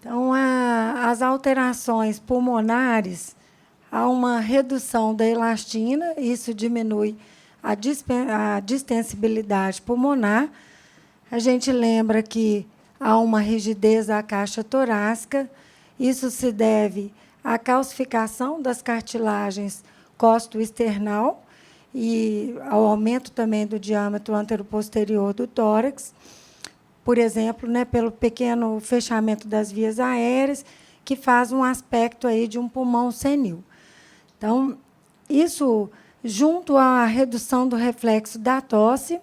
Então, as alterações pulmonares, há uma redução da elastina, isso diminui a distensibilidade pulmonar. A gente lembra que há uma rigidez da caixa torácica, isso se deve à calcificação das cartilagens costo-external e ao aumento também do diâmetro anteroposterior do tórax, por exemplo, né, pelo pequeno fechamento das vias aéreas, que faz um aspecto aí de um pulmão senil. Então, isso, junto à redução do reflexo da tosse,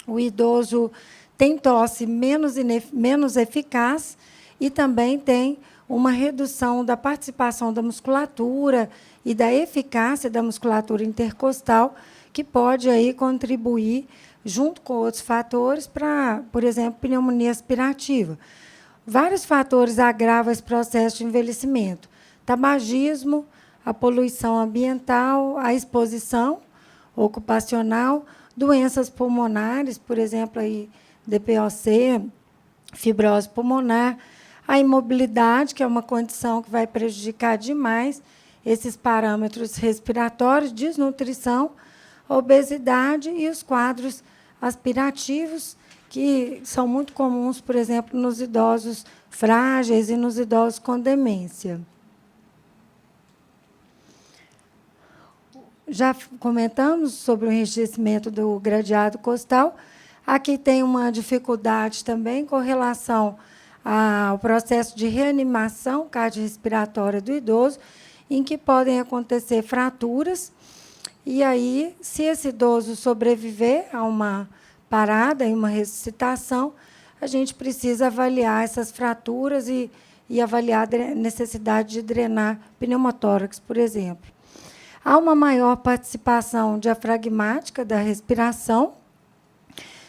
o idoso tem tosse menos eficaz e também tem uma redução da participação da musculatura e da eficácia da musculatura intercostal, que pode aí contribuir, junto com outros fatores, para, por exemplo, pneumonia aspirativa. Vários fatores agravam esse processo de envelhecimento. Tabagismo, a poluição ambiental, a exposição ocupacional, doenças pulmonares, por exemplo, aí, DPOC, fibrose pulmonar, a imobilidade, que é uma condição que vai prejudicar demais esses parâmetros respiratórios, desnutrição, obesidade e os quadros aspirativos, que são muito comuns, por exemplo, nos idosos frágeis e nos idosos com demência. Já comentamos sobre o enrijecimento do gradeado costal. Aqui tem uma dificuldade também com relação ao processo de reanimação cardiorrespiratória do idoso, em que podem acontecer fraturas. E aí, se esse idoso sobreviver a uma parada e uma ressuscitação, a gente precisa avaliar essas fraturas e avaliar a necessidade de drenar pneumotórax, por exemplo. Há uma maior participação diafragmática da respiração,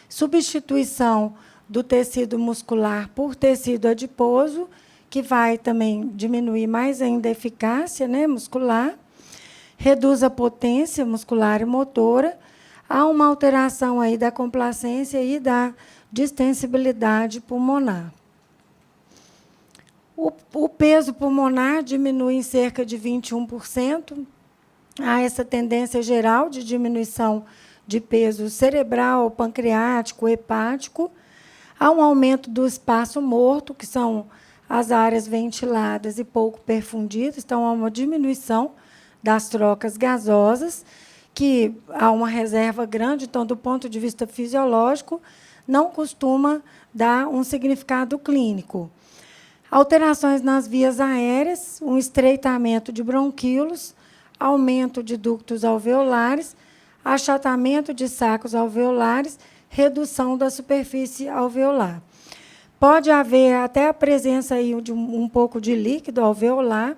substituição do tecido muscular por tecido adiposo, que vai também diminuir mais ainda a eficácia, né, muscular, reduz a potência muscular e motora, há uma alteração aí da complacência e da distensibilidade pulmonar. O peso pulmonar diminui em cerca de 21%, há essa tendência geral de diminuição de peso cerebral, pancreático, hepático. Há um aumento do espaço morto, que são as áreas ventiladas e pouco perfundidas, então há uma diminuição das trocas gasosas, que há uma reserva grande, então, do ponto de vista fisiológico, não costuma dar um significado clínico. Alterações nas vias aéreas, um estreitamento de bronquíolos, aumento de ductos alveolares, achatamento de sacos alveolares, redução da superfície alveolar. Pode haver até a presença aí de um pouco de líquido alveolar,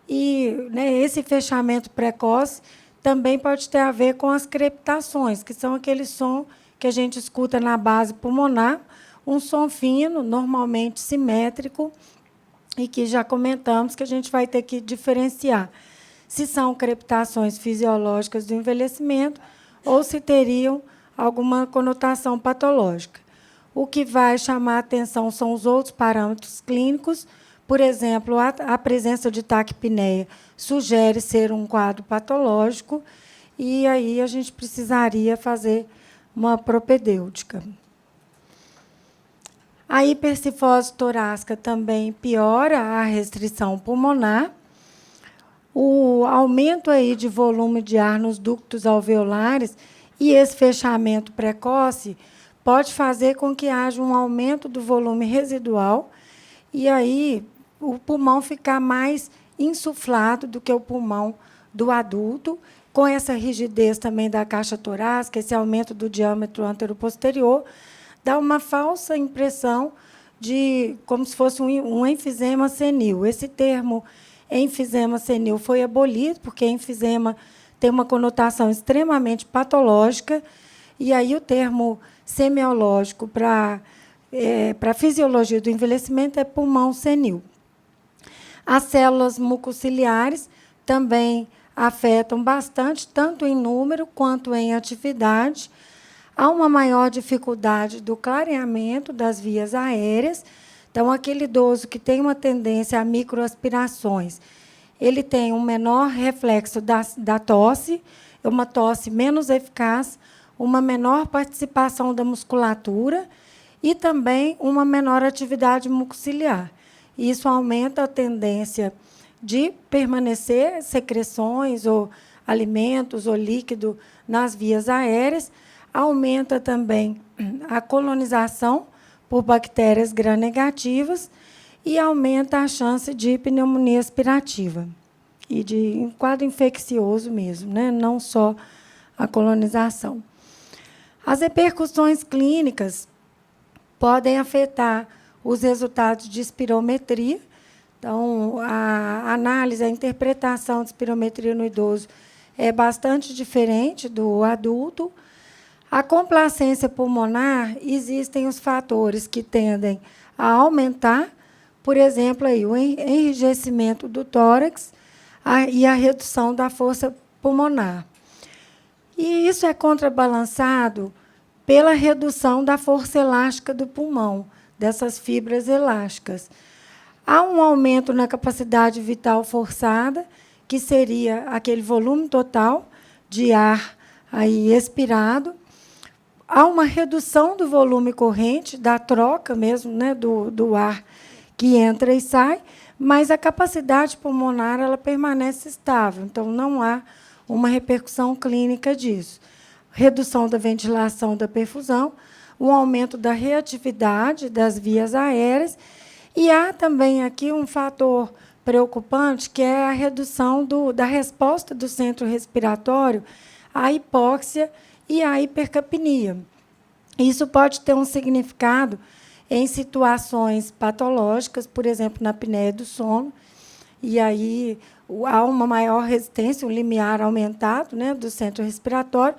e né, esse fechamento precoce também pode ter a ver com as crepitações, que são aquele som que a gente escuta na base pulmonar, um som fino, normalmente simétrico, e que já comentamos que a gente vai ter que diferenciar se são crepitações fisiológicas do envelhecimento ou se teriam alguma conotação patológica. O que vai chamar a atenção são os outros parâmetros clínicos. Por exemplo, a presença de taquipneia sugere ser um quadro patológico, e aí a gente precisaria fazer uma propedêutica. A hipercifose torácica também piora a restrição pulmonar. O aumento aí de volume de ar nos ductos alveolares e esse fechamento precoce pode fazer com que haja um aumento do volume residual e aí o pulmão ficar mais insuflado do que o pulmão do adulto, com essa rigidez também da caixa torácica, esse aumento do diâmetro anteroposterior, dá uma falsa impressão de como se fosse um enfisema senil. Esse termo enfisema senil foi abolido, porque enfisema tem uma conotação extremamente patológica, e aí o termo semiológico para a fisiologia do envelhecimento é pulmão senil. As células mucociliares também afetam bastante, tanto em número quanto em atividade. Há uma maior dificuldade do clareamento das vias aéreas. Então, aquele idoso que tem uma tendência a microaspirações, ele tem um menor reflexo da tosse, uma tosse menos eficaz, uma menor participação da musculatura e também uma menor atividade mucociliar. Isso aumenta a tendência de permanecer secreções ou alimentos ou líquido nas vias aéreas, aumenta também a colonização por bactérias gram-negativas e aumenta a chance de pneumonia aspirativa e de um quadro infeccioso mesmo, né? Não só a colonização. As repercussões clínicas podem afetar os resultados de espirometria. Então, a análise, a interpretação de espirometria no idoso é bastante diferente do adulto. A complacência pulmonar, existem os fatores que tendem a aumentar, por exemplo, aí, o enrijecimento do tórax e a redução da força pulmonar. E isso é contrabalançado pela redução da força elástica do pulmão, dessas fibras elásticas. Há um aumento na capacidade vital forçada, que seria aquele volume total de ar aí expirado. Há uma redução do volume corrente, da troca mesmo, né, do ar que entra e sai, mas a capacidade pulmonar ela permanece estável, então não há uma repercussão clínica disso. Redução da ventilação da perfusão, um aumento da reatividade das vias aéreas, e há também aqui um fator preocupante, que é a redução da resposta do centro respiratório à hipóxia e à hipercapnia. Isso pode ter um significado em situações patológicas, por exemplo, na apneia do sono, e aí há uma maior resistência, um limiar aumentado, né, do centro respiratório.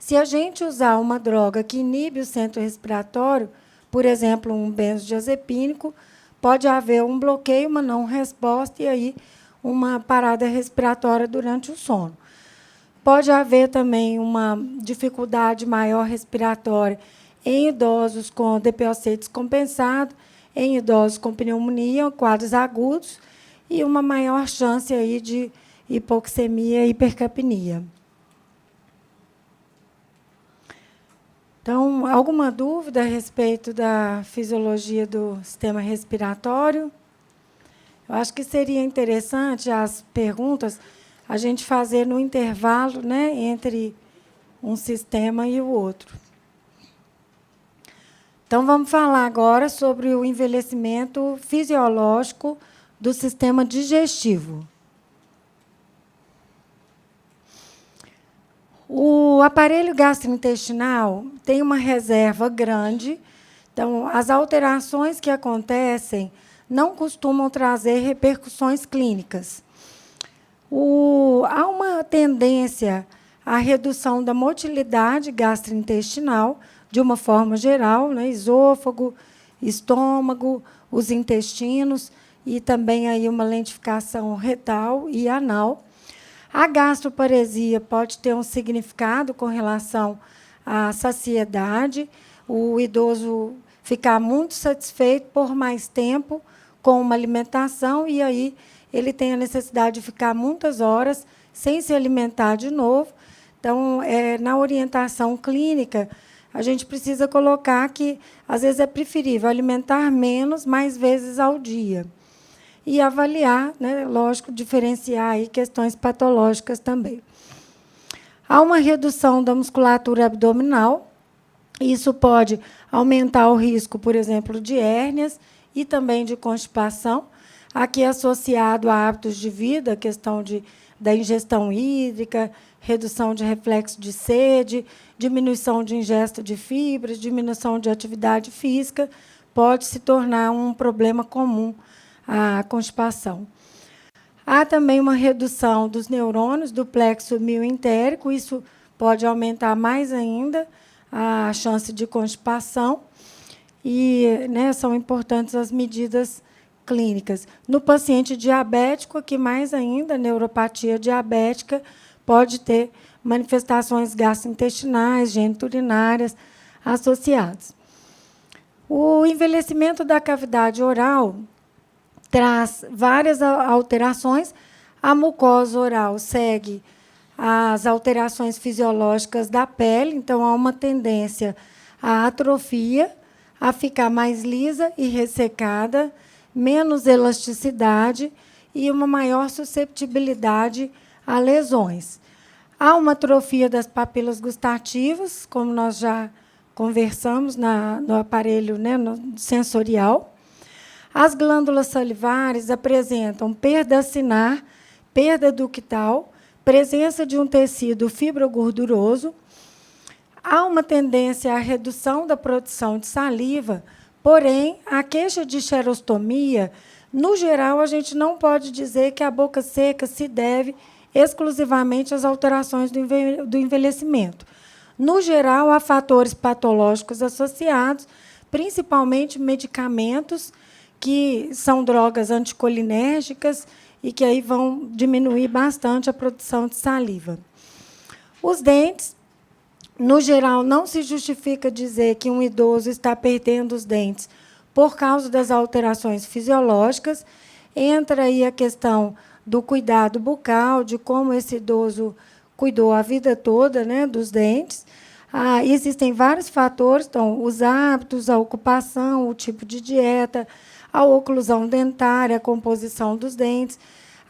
Se a gente usar uma droga que inibe o centro respiratório, por exemplo, um benzodiazepínico, pode haver um bloqueio, uma não resposta, e aí uma parada respiratória durante o sono. Pode haver também uma dificuldade maior respiratória em idosos com DPOC descompensado, em idosos com pneumonia, quadros agudos, e uma maior chance aí de hipoxemia e hipercapnia. Então, alguma dúvida a respeito da fisiologia do sistema respiratório? Eu acho que seria interessante as perguntas a gente fazer no intervalo, né, entre um sistema e o outro. Então, vamos falar agora sobre o envelhecimento fisiológico do sistema digestivo. O aparelho gastrointestinal tem uma reserva grande, então, as alterações que acontecem não costumam trazer repercussões clínicas. Há uma tendência à redução da motilidade gastrointestinal, de uma forma geral, né, esôfago, estômago, os intestinos, e também aí uma lentificação retal e anal. A gastroparesia pode ter um significado com relação à saciedade, o idoso ficar muito satisfeito por mais tempo com uma alimentação, e aí ele tem a necessidade de ficar muitas horas sem se alimentar de novo. Então, na orientação clínica, a gente precisa colocar que, às vezes, é preferível alimentar menos, mais vezes ao dia. E avaliar, né, lógico, diferenciar aí questões patológicas também. Há uma redução da musculatura abdominal. Isso pode aumentar o risco, por exemplo, de hérnias e também de constipação. Aqui associado a hábitos de vida, a questão da ingestão hídrica, redução de reflexo de sede, diminuição de ingesta de fibras, diminuição de atividade física, pode se tornar um problema comum a constipação. Há também uma redução dos neurônios do plexo mioentérico, isso pode aumentar mais ainda a chance de constipação, e, né, são importantes as medidas clínicas. No paciente diabético, aqui mais ainda, a neuropatia diabética pode ter manifestações gastrointestinais, geniturinárias associadas. O envelhecimento da cavidade oral traz várias alterações. A mucosa oral segue as alterações fisiológicas da pele, então há uma tendência à atrofia, a ficar mais lisa e ressecada, menos elasticidade e uma maior susceptibilidade a lesões. Há uma atrofia das papilas gustativas, como nós já conversamos no aparelho, né, sensorial. As glândulas salivares apresentam perda acinar, perda ductal, presença de um tecido fibrogorduroso. Há uma tendência à redução da produção de saliva, porém, a queixa de xerostomia, no geral, a gente não pode dizer que a boca seca se deve exclusivamente às alterações do envelhecimento. No geral, há fatores patológicos associados, principalmente medicamentos, que são drogas anticolinérgicas e que aí vão diminuir bastante a produção de saliva. Os dentes, no geral, não se justifica dizer que um idoso está perdendo os dentes por causa das alterações fisiológicas. Entra aí a questão do cuidado bucal, de como esse idoso cuidou a vida toda, né, dos dentes. Existem vários fatores, então, os hábitos, a ocupação, o tipo de dieta, a oclusão dentária, a composição dos dentes,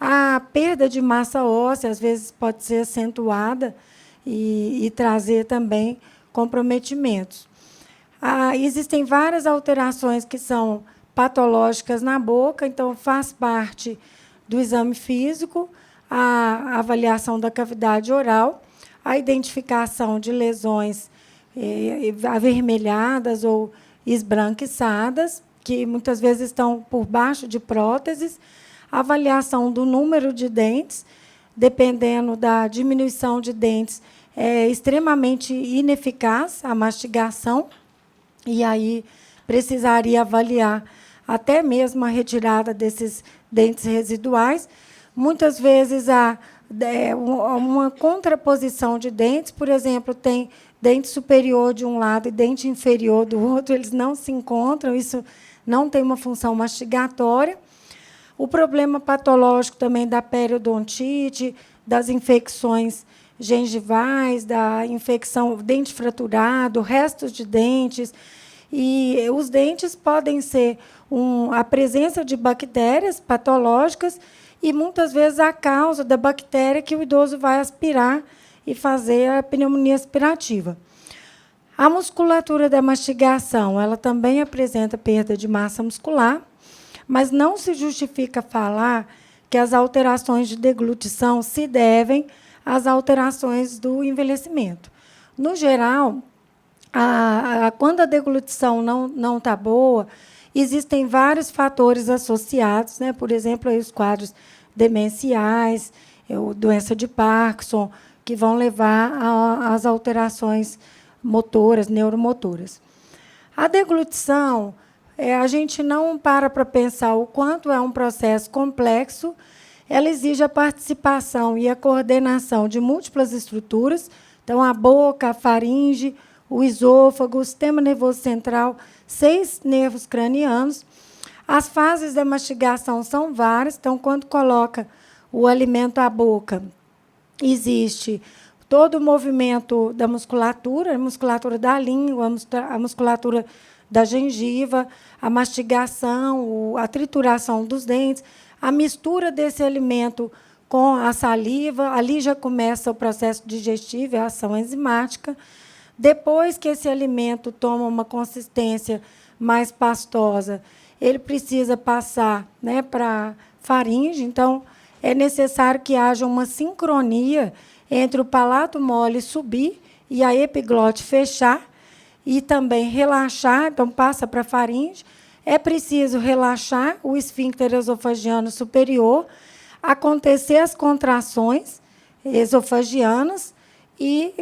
a perda de massa óssea, às vezes pode ser acentuada e trazer também comprometimentos. Existem várias alterações que são patológicas na boca, então faz parte do exame físico, a avaliação da cavidade oral, a identificação de lesões avermelhadas ou esbranquiçadas, que muitas vezes estão por baixo de próteses, a avaliação do número de dentes, dependendo da diminuição de dentes, é extremamente ineficaz a mastigação, e aí precisaria avaliar até mesmo a retirada desses dentes residuais. Muitas vezes há uma contraposição de dentes, por exemplo, tem dente superior de um lado e dente inferior do outro, eles não se encontram, isso não tem uma função mastigatória. O problema patológico também da periodontite, das infecções gengivais, da infecção, dente fraturado, restos de dentes. E os dentes podem ser a presença de bactérias patológicas e, muitas vezes, a causa da bactéria que o idoso vai aspirar e fazer a pneumonia aspirativa. A musculatura da mastigação, ela também apresenta perda de massa muscular, mas não se justifica falar que as alterações de deglutição se devem às alterações do envelhecimento. No geral, quando a deglutição não está boa, existem vários fatores associados, né? Por exemplo, aí os quadros demenciais, doença de Parkinson, que vão levar às alterações motoras, neuromotoras. A deglutição, a gente não para pensar o quanto é um processo complexo, ela exige a participação e a coordenação de múltiplas estruturas, então a boca, a faringe, o esôfago, o sistema nervoso central, 6 nervos cranianos. As fases da mastigação são várias, então, quando coloca o alimento à boca, existe todo o movimento da musculatura, a musculatura da língua, a musculatura da gengiva, a mastigação, a trituração dos dentes, a mistura desse alimento com a saliva, ali já começa o processo digestivo, a ação enzimática. Depois que esse alimento toma uma consistência mais pastosa, ele precisa passar, né, para faringe, então é necessário que haja uma sincronia entre o palato mole subir e a epiglote fechar, e também relaxar, então passa para a faringe. É preciso relaxar o esfíncter esofagiano superior, acontecer as contrações esofagianas e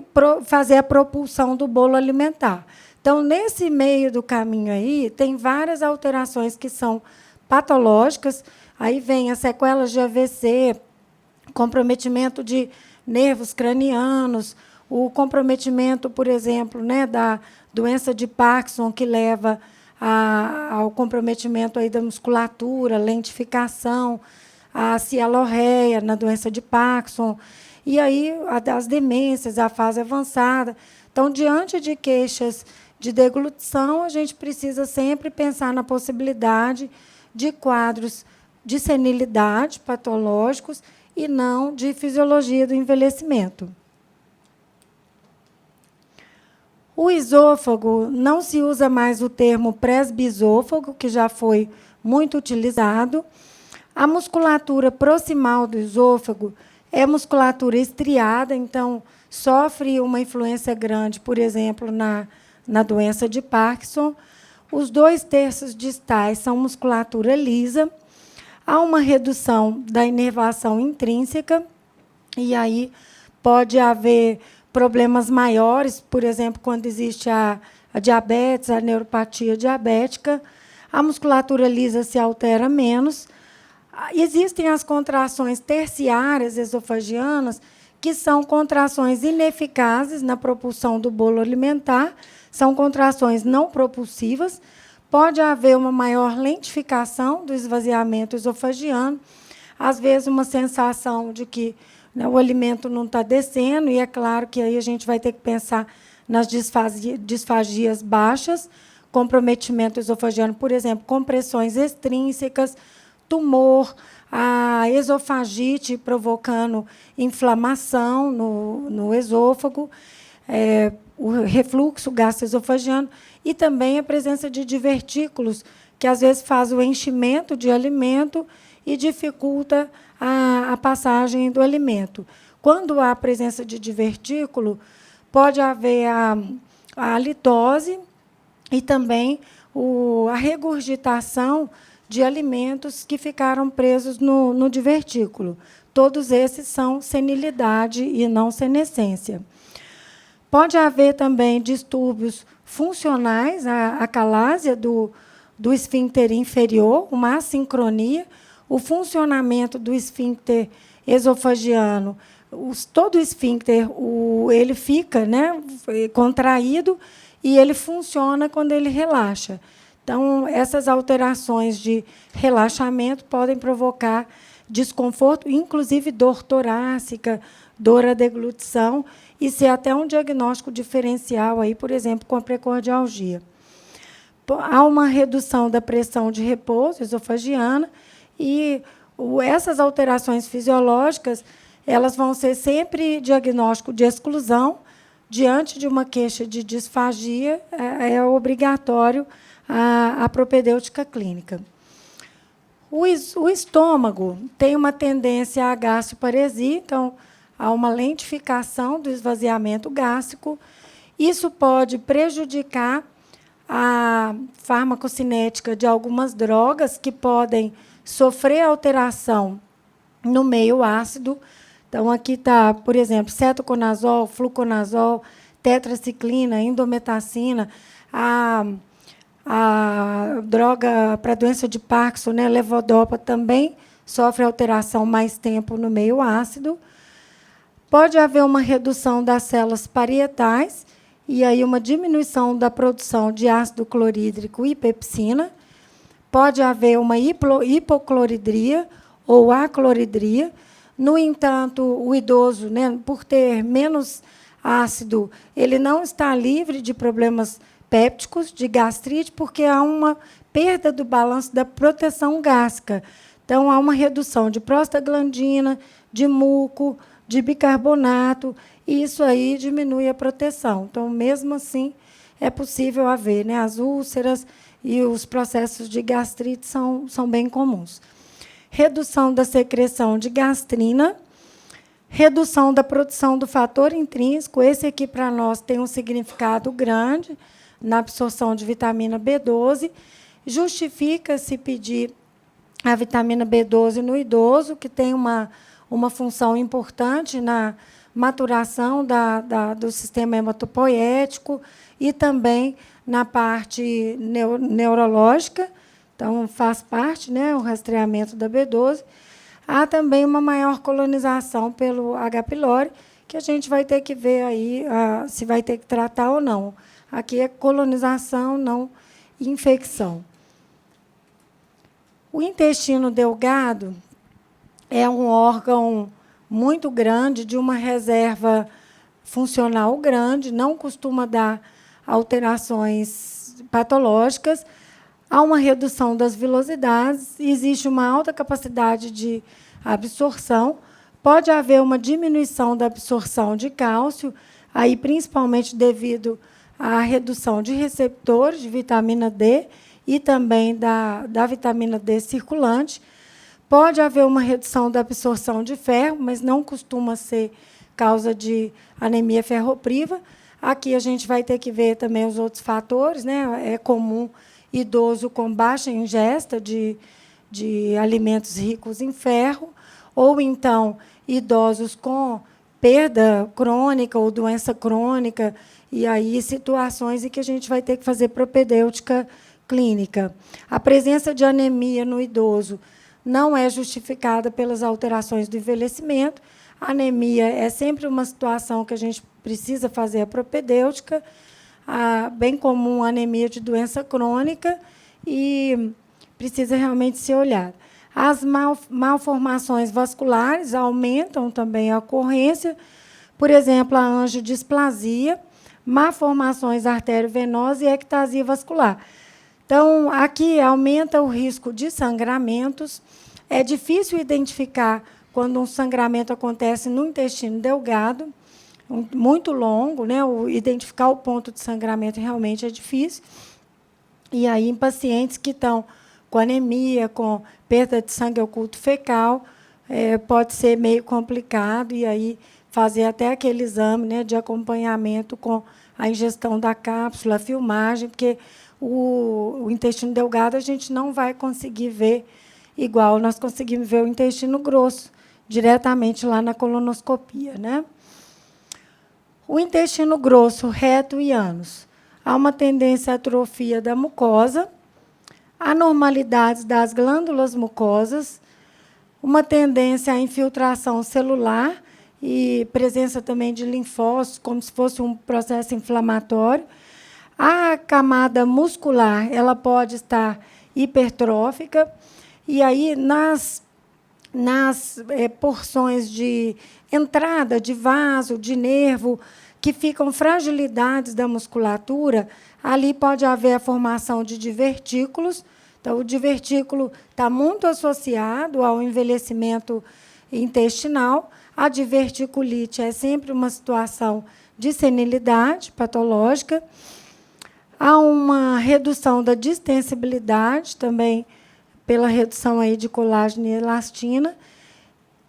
fazer a propulsão do bolo alimentar. Então, nesse meio do caminho aí, tem várias alterações que são patológicas. Aí vem as sequelas de AVC, comprometimento de nervos cranianos, o comprometimento, por exemplo, né, da doença de Parkinson, que leva ao comprometimento aí da musculatura, lentificação, a cialorreia na doença de Parkinson, e aí as demências, a fase avançada. Então, diante de queixas de deglutição, a gente precisa sempre pensar na possibilidade de quadros de senilidade patológicos e não de fisiologia do envelhecimento. O esôfago, não se usa mais o termo presbisôfago, que já foi muito utilizado. A musculatura proximal do esôfago é musculatura estriada, então sofre uma influência grande, por exemplo, na doença de Parkinson. Os 2/3 distais são musculatura lisa. Há uma redução da inervação intrínseca, e aí pode haver problemas maiores, por exemplo, quando existe a diabetes, a neuropatia diabética, a musculatura lisa se altera menos. Existem as contrações terciárias esofagianas, que são contrações ineficazes na propulsão do bolo alimentar, são contrações não propulsivas. Pode haver uma maior lentificação do esvaziamento esofagiano, às vezes uma sensação de que, né, o alimento não está descendo, e é claro que aí a gente vai ter que pensar nas disfagias baixas, comprometimento esofagiano, por exemplo, compressões extrínsecas, tumor, a esofagite provocando inflamação no esôfago, o refluxo gastroesofagiano, e também a presença de divertículos, que às vezes faz o enchimento de alimento e dificulta a passagem do alimento. Quando há presença de divertículo, pode haver a halitose e também a regurgitação de alimentos que ficaram presos no divertículo. Todos esses são senilidade e não senescência. Pode haver também distúrbios funcionais, a acalásia do esfíncter inferior, uma assincronia, o funcionamento do esfíncter esofagiano. Todo o esfíncter ele fica, né, contraído, e ele funciona quando ele relaxa. Então, essas alterações de relaxamento podem provocar desconforto, inclusive dor torácica, dor à deglutição, e ser até um diagnóstico diferencial, aí, por exemplo, com a precordialgia. Há uma redução da pressão de repouso esofagiana, e essas alterações fisiológicas elas vão ser sempre diagnóstico de exclusão. Diante de uma queixa de disfagia, é obrigatório a propedêutica clínica. O estômago tem uma tendência à gastroparesia, então, há uma lentificação do esvaziamento gástrico. Isso pode prejudicar a farmacocinética de algumas drogas que podem sofrer alteração no meio ácido. Então, aqui está, por exemplo, cetoconazol, fluconazol, tetraciclina, indometacina, a droga para a doença de Parkinson, né, levodopa, também sofre alteração mais tempo no meio ácido. Pode haver uma redução das células parietais, e aí uma diminuição da produção de ácido clorídrico e pepsina. Pode haver uma hipocloridria ou acloridria. No entanto, o idoso, né, por ter menos ácido, ele não está livre de problemas pépticos, de gastrite, porque há uma perda do balanço da proteção gástrica. Então, há uma redução de prostaglandina, de muco, de bicarbonato, e isso aí diminui a proteção. Então, mesmo assim, é possível haver, né, as úlceras e os processos de gastrite são bem comuns. Redução da secreção de gastrina, redução da produção do fator intrínseco. Esse aqui, para nós, tem um significado grande na absorção de vitamina B12. Justifica-se pedir a vitamina B12 no idoso, que tem uma função importante na maturação do sistema hematopoético e também na parte neurológica. Então, faz parte, né, o rastreamento da B12. Há também uma maior colonização pelo H. pylori, que a gente vai ter que ver aí se vai ter que tratar ou não. Aqui é colonização, não infecção. O intestino delgado é um órgão muito grande, de uma reserva funcional grande, não costuma dar alterações patológicas. Há uma redução das vilosidades, existe uma alta capacidade de absorção, pode haver uma diminuição da absorção de cálcio, aí principalmente devido à redução de receptores de vitamina D e também da vitamina D circulante. Pode haver uma redução da absorção de ferro, mas não costuma ser causa de anemia ferropriva. Aqui a gente vai ter que ver também os outros fatores, né? É comum idoso com baixa ingesta de alimentos ricos em ferro, ou então idosos com perda crônica ou doença crônica, e aí situações em que a gente vai ter que fazer propedêutica clínica. A presença de anemia no idoso não é justificada pelas alterações do envelhecimento. A anemia é sempre uma situação que a gente precisa fazer a propedêutica, bem comum a anemia de doença crônica, e precisa realmente ser olhada. As malformações vasculares aumentam também a ocorrência, por exemplo, a angiodisplasia, malformações arteriovenosas e ectasia vascular. Então, aqui aumenta o risco de sangramentos. É difícil identificar quando um sangramento acontece no intestino delgado, muito longo, né? Identificar o ponto de sangramento realmente é difícil. E aí, em pacientes que estão com anemia, com perda de sangue oculto fecal, pode ser meio complicado, e aí fazer até aquele exame, né, de acompanhamento com a ingestão da cápsula, a filmagem, porque o intestino delgado a gente não vai conseguir ver igual nós conseguimos ver o intestino grosso, diretamente lá na colonoscopia, né? O intestino grosso, reto e ânus. Há uma tendência à atrofia da mucosa, anormalidades das glândulas mucosas, uma tendência à infiltração celular e presença também de linfócitos, como se fosse um processo inflamatório. A camada muscular, ela pode estar hipertrófica, e aí nas porções de entrada de vaso, de nervo, que ficam fragilidades da musculatura, ali pode haver a formação de divertículos. Então, o divertículo está muito associado ao envelhecimento intestinal. A diverticulite é sempre uma situação de senilidade patológica. Há uma redução da distensibilidade, também pela redução aí de colágeno e elastina,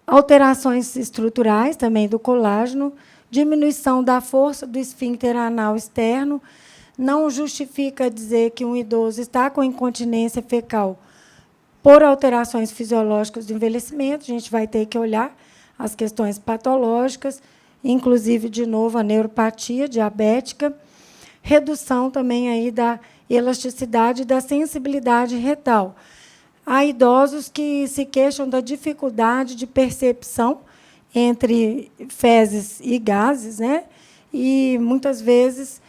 alterações estruturais também do colágeno, diminuição da força do esfíncter anal externo. Não justifica dizer que um idoso está com incontinência fecal por alterações fisiológicas do envelhecimento. A gente vai ter que olhar as questões patológicas, inclusive, de novo, a neuropatia diabética, redução também aí da elasticidade e da sensibilidade retal. Há idosos que se queixam da dificuldade de percepção entre fezes e gases, né? E, muitas vezes,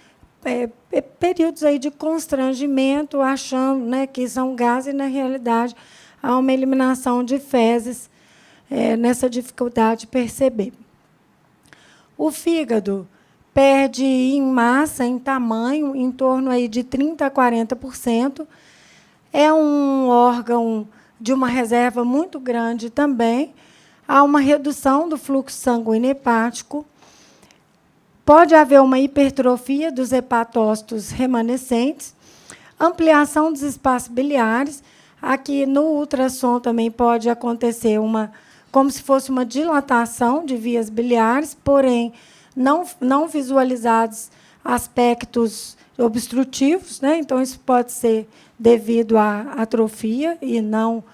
períodos aí de constrangimento, achando, né, que são gases, e, na realidade, há uma eliminação de fezes nessa dificuldade de perceber. O fígado perde em massa, em tamanho, em torno aí de 30% a 40%. É um órgão de uma reserva muito grande também. Há uma redução do fluxo sanguíneo hepático. Pode haver uma hipertrofia dos hepatócitos remanescentes, ampliação dos espaços biliares. Aqui, no ultrassom, também pode acontecer como se fosse uma dilatação de vias biliares, porém, não visualizados aspectos obstrutivos, né? Então, isso pode ser devido à atrofia e não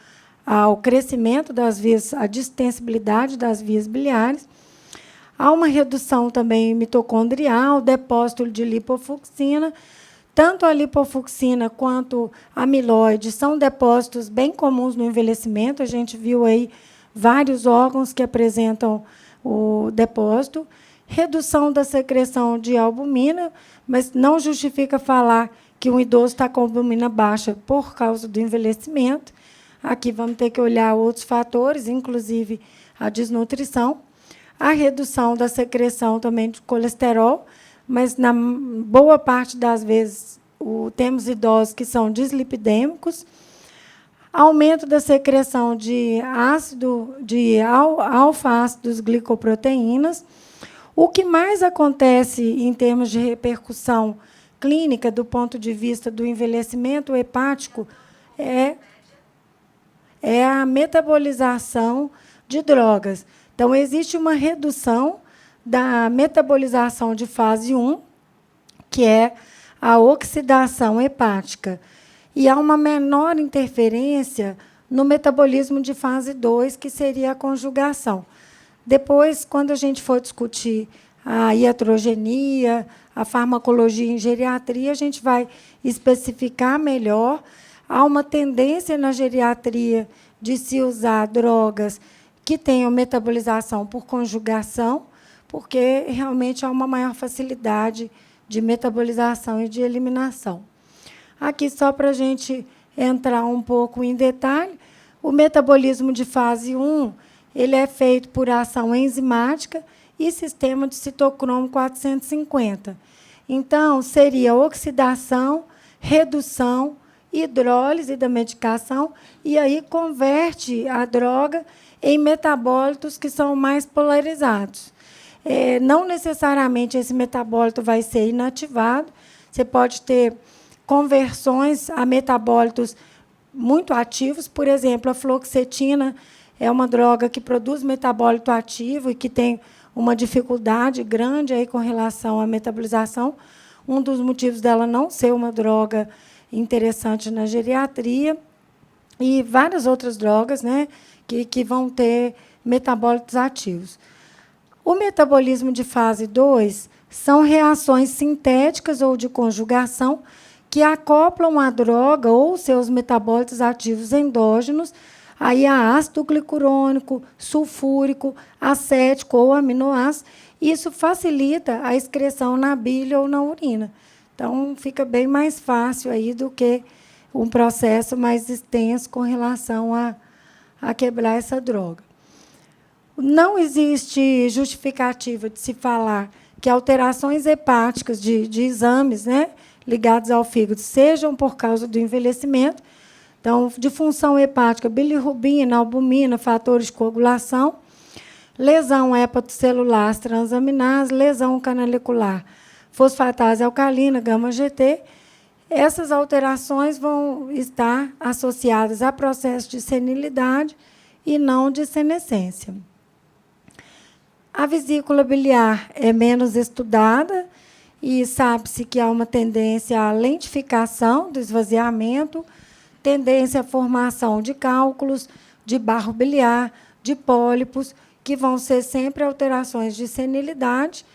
ao crescimento das vias, à distensibilidade das vias biliares. Há uma redução também mitocondrial, depósito de lipofucsina. Tanto a lipofucsina quanto a amiloide são depósitos bem comuns no envelhecimento. A gente viu aí vários órgãos que apresentam o depósito. Redução da secreção de albumina, mas não justifica falar que um idoso está com albumina baixa por causa do envelhecimento. Aqui vamos ter que olhar outros fatores, inclusive a desnutrição, a redução da secreção também de colesterol, mas, na boa parte das vezes, temos idosos que são dislipidêmicos, aumento da secreção de alfa-ácidos glicoproteínas. O que mais acontece em termos de repercussão clínica, do ponto de vista do envelhecimento hepático, é a metabolização de drogas. Então, existe uma redução da metabolização de fase 1, que é a oxidação hepática, e há uma menor interferência no metabolismo de fase 2, que seria a conjugação. Depois, quando a gente for discutir a iatrogenia, a farmacologia em geriatria, a gente vai especificar melhor. Há uma tendência na geriatria de se usar drogas que tenham metabolização por conjugação, porque realmente há uma maior facilidade de metabolização e de eliminação. Aqui, só para a gente entrar um pouco em detalhe, o metabolismo de fase 1 ele é feito por ação enzimática e sistema de citocromo 450. Então, seria oxidação, redução, hidrólise da medicação, e aí converte a droga em metabólitos que são mais polarizados. Não necessariamente esse metabólito vai ser inativado, você pode ter conversões a metabólitos muito ativos, por exemplo, a fluoxetina é uma droga que produz metabólito ativo e que tem uma dificuldade grande aí com relação à metabolização. Um dos motivos dela não ser uma droga interessante na geriatria, e várias outras drogas, né, que vão ter metabólitos ativos. O metabolismo de fase 2 são reações sintéticas ou de conjugação que acoplam a droga ou seus metabólitos ativos endógenos aí a ácido glicurônico, sulfúrico, acético ou aminoácido. Isso facilita a excreção na bile ou na urina. Então, fica bem mais fácil aí do que um processo mais extenso com relação a quebrar essa droga. Não existe justificativa de se falar que alterações hepáticas de exames, né, ligados ao fígado sejam por causa do envelhecimento. Então, de função hepática, bilirrubina, albumina, fatores de coagulação, lesão hepatocelular, transaminase, lesão canalicular, fosfatase alcalina, gama-GT. Essas alterações vão estar associadas a processo de senilidade e não de senescência. A vesícula biliar é menos estudada e sabe-se que há uma tendência à lentificação do esvaziamento, tendência à formação de cálculos, de barro biliar, de pólipos, que vão ser sempre alterações de senilidade.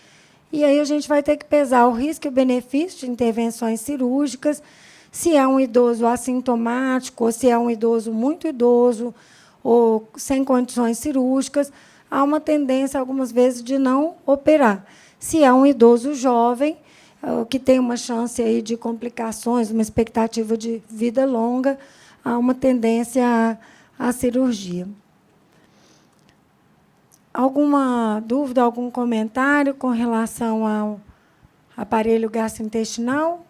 E aí a gente vai ter que pesar o risco e o benefício de intervenções cirúrgicas, se é um idoso assintomático, ou se é um idoso muito idoso, ou sem condições cirúrgicas. Há uma tendência, algumas vezes, de não operar. Se é um idoso jovem, que tem uma chance aí de complicações, uma expectativa de vida longa, há uma tendência à cirurgia. Alguma dúvida, algum comentário com relação ao aparelho gastrointestinal?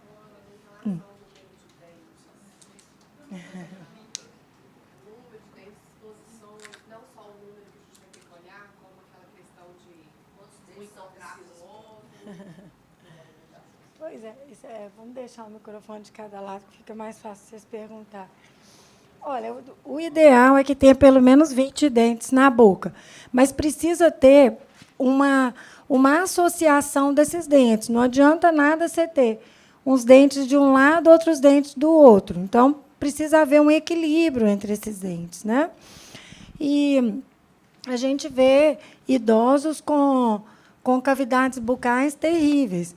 Pois é, vamos deixar o microfone de cada lado, que fica mais fácil vocês perguntarem. Olha, o ideal é que tenha pelo menos 20 dentes na boca, mas precisa ter uma associação desses dentes. Não adianta nada você ter uns dentes de um lado, outros dentes do outro. Então, precisa haver um equilíbrio entre esses dentes, né? E a gente vê idosos com cavidades bucais terríveis.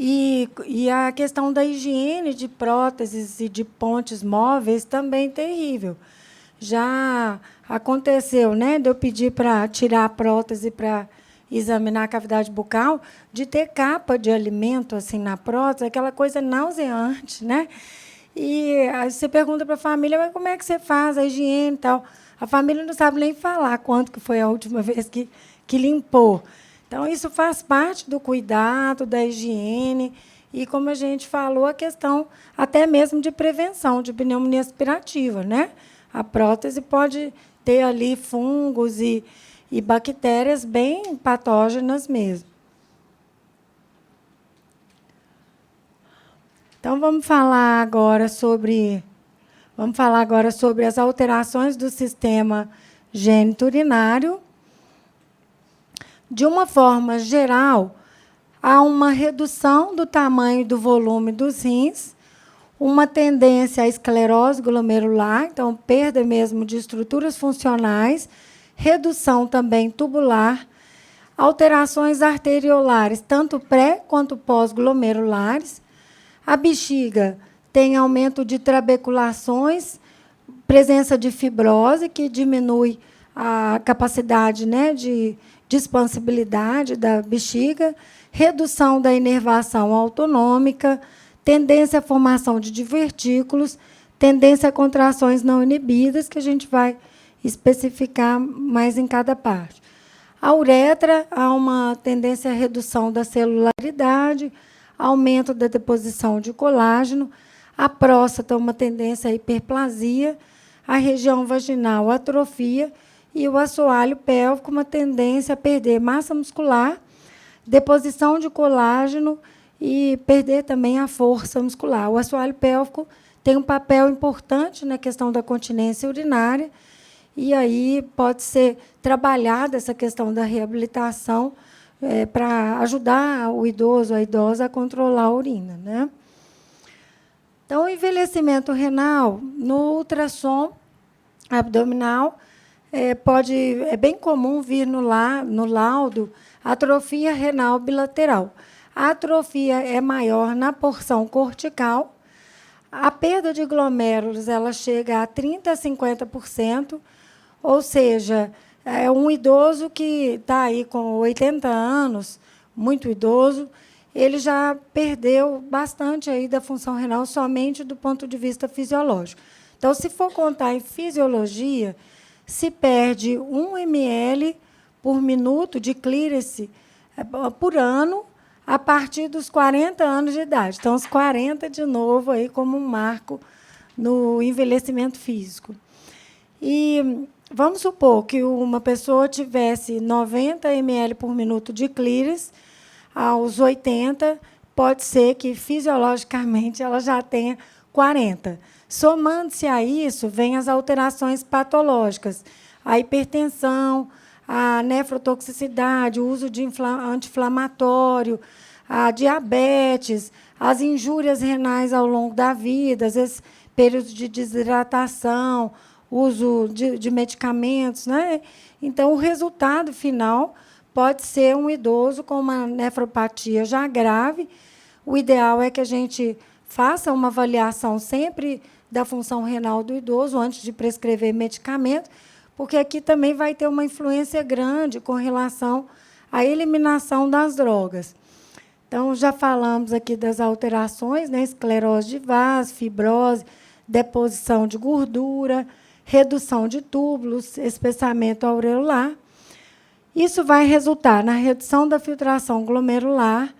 E a questão da higiene de próteses e de pontes móveis também terrível. Já aconteceu, né, de eu pedir para tirar a prótese para examinar a cavidade bucal, de ter capa de alimento assim na prótese, aquela coisa nauseante, né? E aí você pergunta para a família, mas como é que você faz a higiene e tal? A família não sabe nem falar quanto que foi a última vez que limpou. Então, isso faz parte do cuidado, da higiene, e, como a gente falou, a questão até mesmo de prevenção de pneumonia aspirativa, né? A prótese pode ter ali fungos e bactérias bem patógenas mesmo. Então, vamos falar agora sobre as alterações do sistema gênito-urinário. De uma forma geral, há uma redução do tamanho e do volume dos rins, uma tendência à esclerose glomerular, então perda mesmo de estruturas funcionais, redução também tubular, alterações arteriolares, tanto pré quanto pós-glomerulares. A bexiga tem aumento de trabeculações, presença de fibrose, que diminui a capacidade, né, de expansibilidade da bexiga, redução da inervação autonômica, tendência à formação de divertículos, tendência a contrações não inibidas, que a gente vai especificar mais em cada parte. A uretra, há uma tendência à redução da celularidade, aumento da deposição de colágeno. A próstata, uma tendência à hiperplasia. A região vaginal, atrofia. E o assoalho pélvico, uma tendência a perder massa muscular, deposição de colágeno e perder também a força muscular. O assoalho pélvico tem um papel importante na questão da continência urinária, e aí pode ser trabalhada essa questão da reabilitação para ajudar o idoso, a idosa, a controlar a urina, né? Então, o envelhecimento renal no ultrassom abdominal é bem comum vir no laudo atrofia renal bilateral. A atrofia é maior na porção cortical. A perda de glomérulos ela chega a 30% a 50%, ou seja, é um idoso que está aí com 80 anos, muito idoso, ele já perdeu bastante aí da função renal somente do ponto de vista fisiológico. Então, se for contar em fisiologia, se perde 1 ml por minuto de clearance por ano a partir dos 40 anos de idade. Então, os 40, de novo, aí como um marco no envelhecimento físico. E vamos supor que uma pessoa tivesse 90 ml por minuto de clearance, aos 80, pode ser que, fisiologicamente, ela já tenha 40. Somando-se a isso, vêm as alterações patológicas, a hipertensão, a nefrotoxicidade, o uso de anti-inflamatório, a diabetes, as injúrias renais ao longo da vida, às vezes períodos de desidratação, uso de medicamentos, né? Então, o resultado final pode ser um idoso com uma nefropatia já grave. O ideal é que a gente faça uma avaliação sempre da função renal do idoso antes de prescrever medicamento, porque aqui também vai ter uma influência grande com relação à eliminação das drogas. Então, já falamos aqui das alterações, né? Esclerose de vaso, fibrose, deposição de gordura, redução de túbulos, espessamento aureolar. Isso vai resultar na redução da filtração glomerular,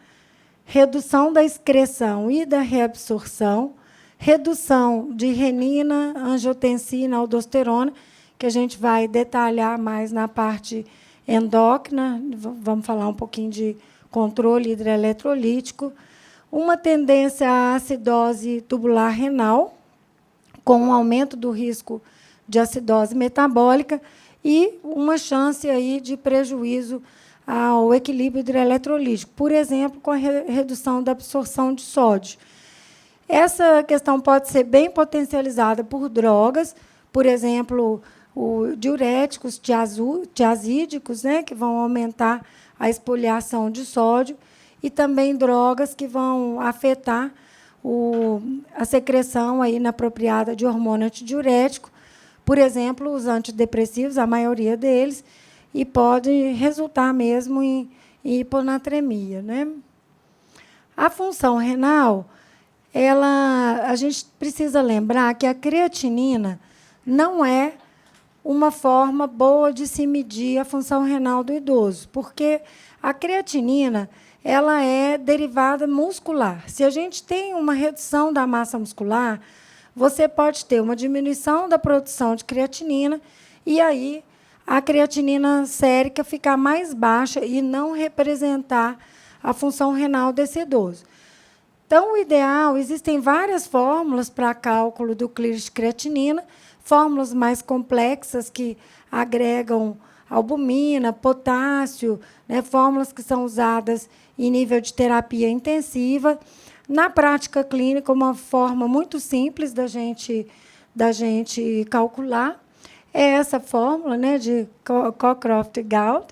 redução da excreção e da reabsorção, redução de renina, angiotensina, aldosterona, que a gente vai detalhar mais na parte endócrina, vamos falar um pouquinho de controle hidroeletrolítico, uma tendência à acidose tubular renal, com um aumento do risco de acidose metabólica e uma chance aí de prejuízo ao equilíbrio hidroeletrolítico, por exemplo, com a redução da absorção de sódio. Essa questão pode ser bem potencializada por drogas, por exemplo, diuréticos tiazídicos, né, que vão aumentar a expoliação de sódio, e também drogas que vão afetar a secreção aí inapropriada de hormônio antidiurético, por exemplo, os antidepressivos, a maioria deles, e pode resultar mesmo em hiponatremia, né? A função renal, a gente precisa lembrar que a creatinina não é uma forma boa de se medir a função renal do idoso, porque a creatinina ela é derivada muscular. Se a gente tem uma redução da massa muscular, você pode ter uma diminuição da produção de creatinina e aí a creatinina sérica ficar mais baixa e não representar a função renal desse idoso. Então, o ideal, existem várias fórmulas para cálculo do clearance de creatinina, fórmulas mais complexas que agregam albumina, potássio, né, fórmulas que são usadas em nível de terapia intensiva. Na prática clínica, uma forma muito simples da gente calcular é essa fórmula, né, de Cockcroft-Gault.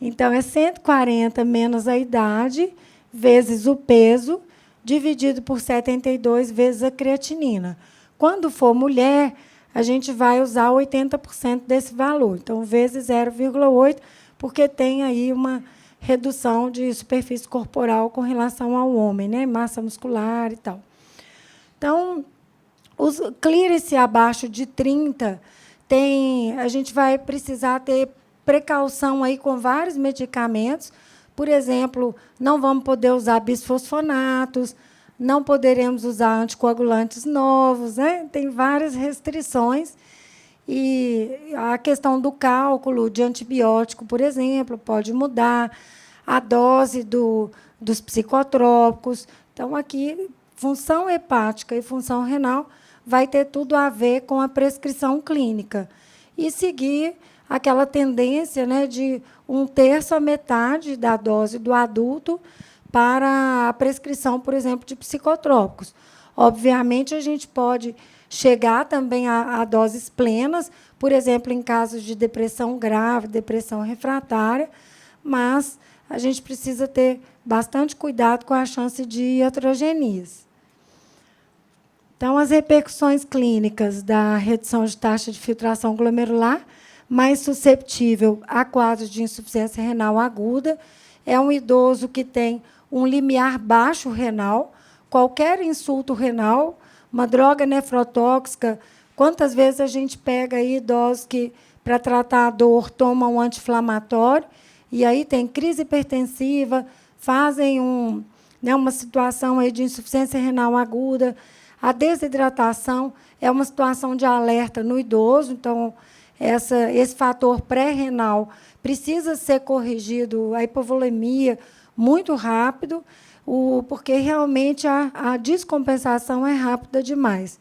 Então, é 140 menos a idade, vezes o peso, dividido por 72 vezes a creatinina. Quando for mulher, a gente vai usar 80% desse valor. Então, vezes 0,8, porque tem aí uma redução de superfície corporal com relação ao homem, né? Massa muscular e tal. Então, os clearance abaixo de 30, a gente vai precisar ter precaução aí com vários medicamentos. Por exemplo, não vamos poder usar bisfosfonatos, não poderemos usar anticoagulantes novos, né? Tem várias restrições. E a questão do cálculo de antibiótico, por exemplo, pode mudar, a dose dos psicotrópicos. Então, aqui, função hepática e função renal vai ter tudo a ver com a prescrição clínica. E seguir aquela tendência, né, de 1/3 a metade da dose do adulto para a prescrição, por exemplo, de psicotrópicos. Obviamente, a gente pode chegar também a doses plenas, por exemplo, em casos de depressão grave, depressão refratária, mas a gente precisa ter bastante cuidado com a chance de iatrogenias. Então, as repercussões clínicas da redução de taxa de filtração glomerular, mais susceptível a quadros de insuficiência renal aguda, é um idoso que tem um limiar baixo renal, qualquer insulto renal, uma droga nefrotóxica. Quantas vezes a gente pega aí idosos que, para tratar a dor, tomam um anti-inflamatório, e aí tem crise hipertensiva, fazem uma situação aí de insuficiência renal aguda. A desidratação é uma situação de alerta no idoso, então, esse fator pré-renal precisa ser corrigido, a hipovolemia, muito rápido, porque realmente a descompensação é rápida demais.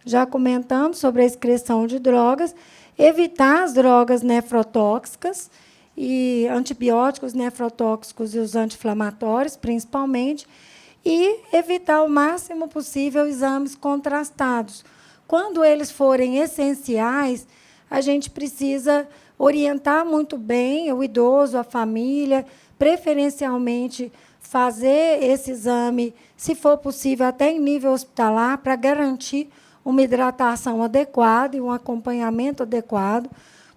Já comentamos sobre a excreção de drogas, evitar as drogas nefrotóxicas e antibióticos nefrotóxicos e os anti-inflamatórios, principalmente, e evitar o máximo possível exames contrastados. Quando eles forem essenciais, a gente precisa orientar muito bem o idoso, a família, preferencialmente fazer esse exame, se for possível, até em nível hospitalar, para garantir uma hidratação adequada e um acompanhamento adequado,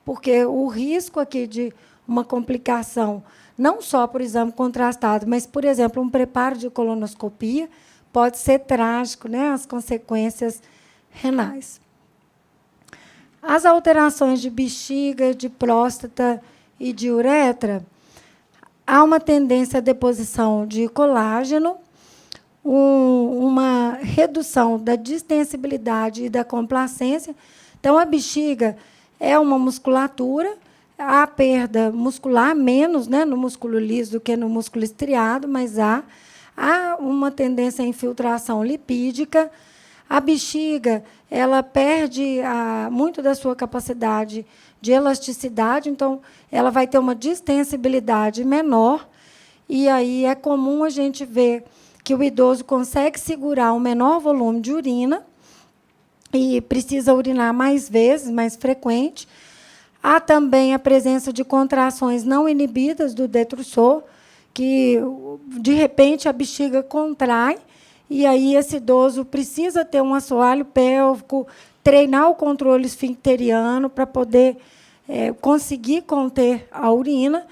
porque o risco aqui de uma complicação, não só por exame contrastado, mas, por exemplo, um preparo de colonoscopia, pode ser trágico, né, as consequências renais. As alterações de bexiga, de próstata e de uretra, há uma tendência à deposição de colágeno, uma redução da distensibilidade e da complacência. Então, a bexiga é uma musculatura, há perda muscular, menos, né, no músculo liso do que no músculo estriado, mas há uma tendência à infiltração lipídica. A bexiga ela perde muito da sua capacidade de elasticidade, então ela vai ter uma distensibilidade menor, e aí é comum a gente ver que o idoso consegue segurar um menor volume de urina e precisa urinar mais vezes, mais frequente. Há também a presença de contrações não inibidas do detrusor, que, de repente, a bexiga contrai, e aí esse idoso precisa ter um assoalho pélvico, treinar o controle esfincteriano para poder conseguir conter a urina.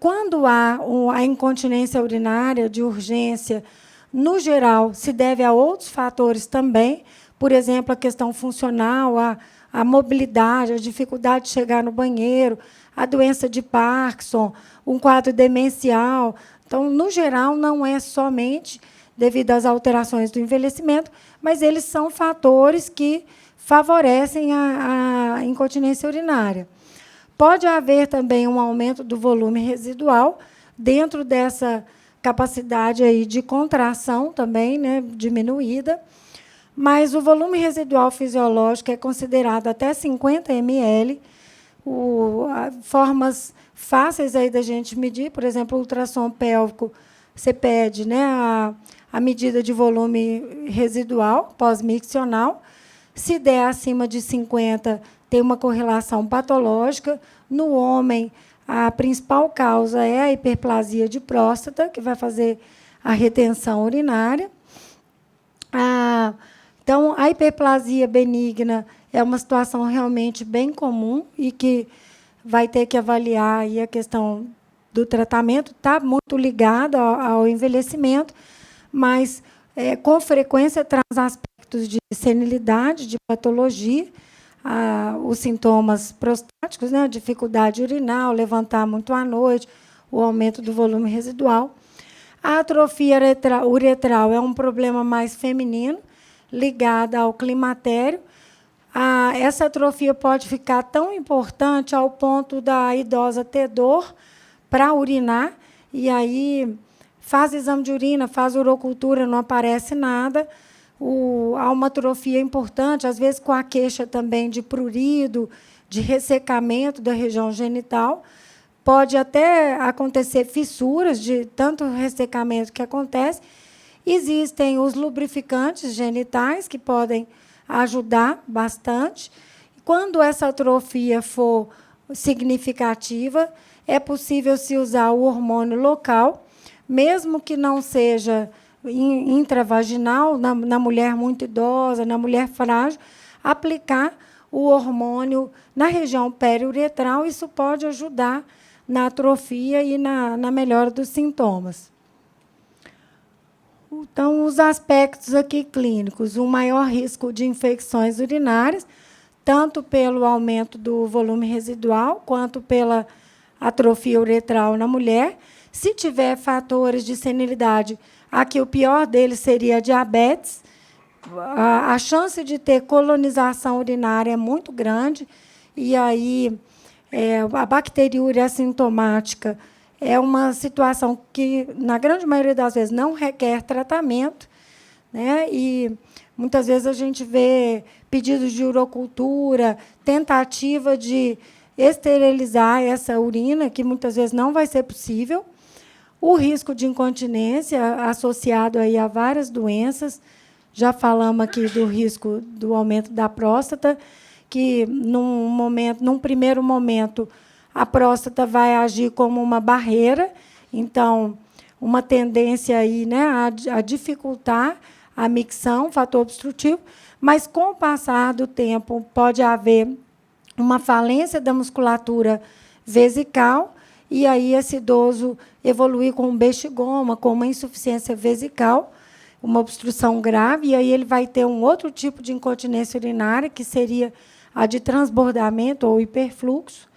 Quando há a incontinência urinária de urgência, no geral, se deve a outros fatores também, por exemplo, a questão funcional, a mobilidade, a dificuldade de chegar no banheiro, a doença de Parkinson, um quadro demencial. Então, no geral, não é somente devido às alterações do envelhecimento, mas eles são fatores que favorecem a incontinência urinária. Pode haver também um aumento do volume residual dentro dessa capacidade aí de contração também, né, diminuída, mas o volume residual fisiológico é considerado até 50 ml. Formas fáceis aí da gente medir, por exemplo, o ultrassom pélvico, você pede, né, a medida de volume residual pós-miccional. Se der acima de 50, tem uma correlação patológica. No homem, a principal causa é a hiperplasia de próstata, que vai fazer a retenção urinária. Então, a hiperplasia benigna é uma situação realmente bem comum e que vai ter que avaliar aí a questão do tratamento. Está muito ligado ao envelhecimento, mas, com frequência, traz aspectos de senilidade, de patologia, os sintomas prostáticos, né, a dificuldade urinal, levantar muito à noite, o aumento do volume residual. A atrofia uretral é um problema mais feminino, ligada ao climatério. Essa atrofia pode ficar tão importante ao ponto da idosa ter dor para urinar, e aí faz exame de urina, faz urocultura, não aparece nada. Há uma atrofia importante, às vezes com a queixa também de prurido, de ressecamento da região genital. Pode até acontecer fissuras de tanto ressecamento que acontece. Existem os lubrificantes genitais, que podem ajudar bastante. Quando essa atrofia for significativa, é possível se usar o hormônio local, mesmo que não seja intravaginal, na mulher muito idosa, na mulher frágil, aplicar o hormônio na região periuretral. Isso pode ajudar na atrofia e na melhora dos sintomas. Então, os aspectos aqui clínicos: o maior risco de infecções urinárias, tanto pelo aumento do volume residual, quanto pela atrofia uretral na mulher. Se tiver fatores de senilidade, aqui o pior deles seria a diabetes. A chance de ter colonização urinária é muito grande, e aí a bacteriúria assintomática é uma situação que, na grande maioria das vezes, não requer tratamento, né? E muitas vezes a gente vê pedidos de urocultura, tentativa de esterilizar essa urina, que muitas vezes não vai ser possível. O risco de incontinência associado aí a várias doenças. Já falamos aqui do risco do aumento da próstata, que, num primeiro momento, a próstata vai agir como uma barreira. Então, uma tendência aí, né, a dificultar a micção, fator obstrutivo, mas, com o passar do tempo, pode haver uma falência da musculatura vesical, e aí esse idoso evoluir com um bexigoma, com uma insuficiência vesical, uma obstrução grave, e aí ele vai ter um outro tipo de incontinência urinária, que seria a de transbordamento ou hiperfluxo.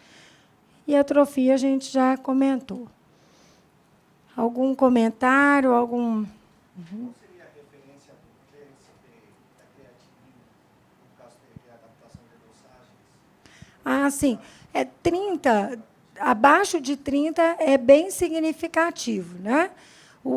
E a atrofia a gente já comentou. Algum comentário? Algum... Qual seria a referência do GLCP da creatinina, no caso da adaptação de dosagens? Sim. 30, abaixo de 30 é bem significativo, né?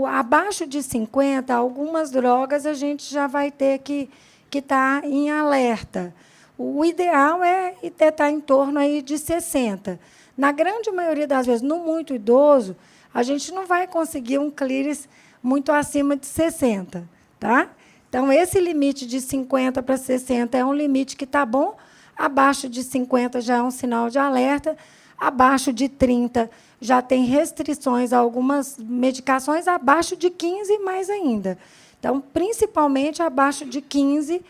Abaixo de 50, algumas drogas a gente já vai ter que estar em alerta. O ideal é estar em torno aí de 60. Na grande maioria das vezes, no muito idoso, a gente não vai conseguir um clíris muito acima de 60. Tá? Então, esse limite de 50 para 60 é um limite que está bom. Abaixo de 50 já é um sinal de alerta. Abaixo de 30 já tem restrições a algumas medicações. Abaixo de 15, mais ainda. Então, principalmente abaixo de 15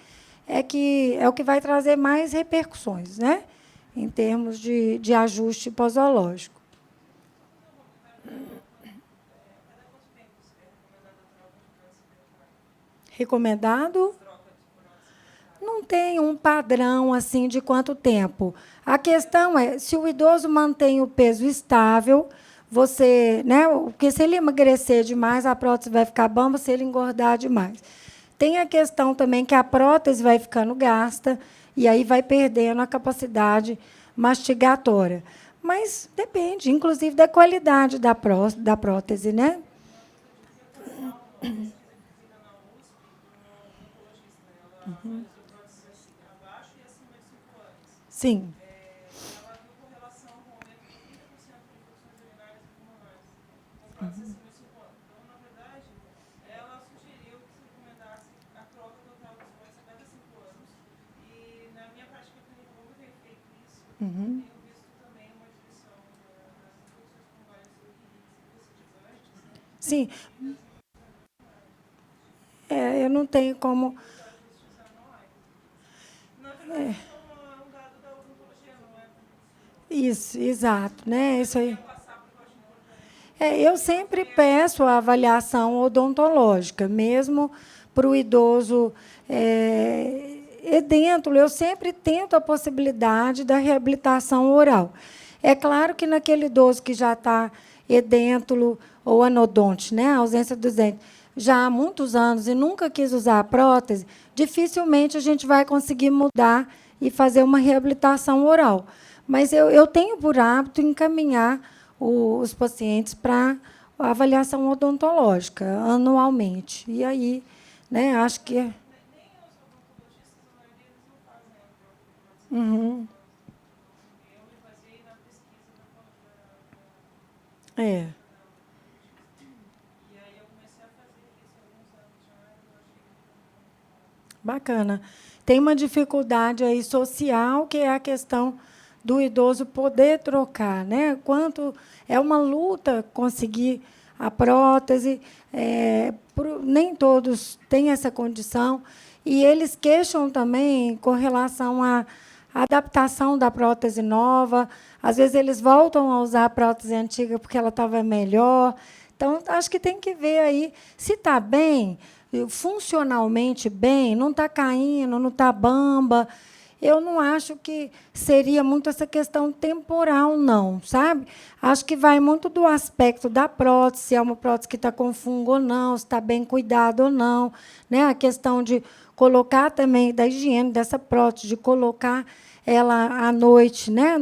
é o que vai trazer mais repercussões, né? em termos de ajuste posológico. Recomendado? Não tem um padrão assim de quanto tempo. A questão é, se o idoso mantém o peso estável, você, né, porque se ele emagrecer demais, a prótese vai ficar bamba, se ele engordar demais. Tem a questão também que a prótese vai ficando gasta e aí vai perdendo a capacidade mastigatória. Mas depende, inclusive, da qualidade da prótese, né? Uhum. Sim. Ela viu correlação com o aumento de 30% de infecções urinárias e pulmonares com prótese acima de 5 anos. Então, na verdade, ela sugeriu que se recomendasse a troca total das próteses a cada 5 anos. E, na minha prática clínica, como eu tenho feito isso, tenho visto também uma diminuição das infecções pulmonares e recidivantes. Sim. Eu não tenho como... Isso, exato, né? Isso aí. Eu sempre peço a avaliação odontológica, mesmo para o idoso edêntulo, eu sempre tento a possibilidade da reabilitação oral. É claro que naquele idoso que já está edêntulo ou anodonte, né, a ausência dos dentes, já há muitos anos e nunca quis usar a prótese, dificilmente a gente vai conseguir mudar e fazer uma reabilitação oral. Mas eu tenho por hábito encaminhar os pacientes para avaliação odontológica anualmente. E aí, né, acho que... Nem os odontologistas, a maioria deles não fazem a prótese. Uhum. Eu me baseei na pesquisa da... E aí eu comecei a fazer isso há alguns anos já, e eu achei... Bacana. Tem uma dificuldade aí social, que é a questão do idoso poder trocar, né? Quanto é uma luta conseguir a prótese, nem todos têm essa condição, e eles queixam também com relação à adaptação da prótese nova. Às vezes eles voltam a usar a prótese antiga porque ela estava melhor. Então, acho que tem que ver aí se está bem, funcionalmente bem, não está caindo, não está bamba. Eu não acho que seria muito essa questão temporal, não, sabe? Acho que vai muito do aspecto da prótese, se é uma prótese que está com fungo ou não, se está bem cuidado ou não, né? A questão de colocar também, da higiene dessa prótese, de colocar ela à noite, né?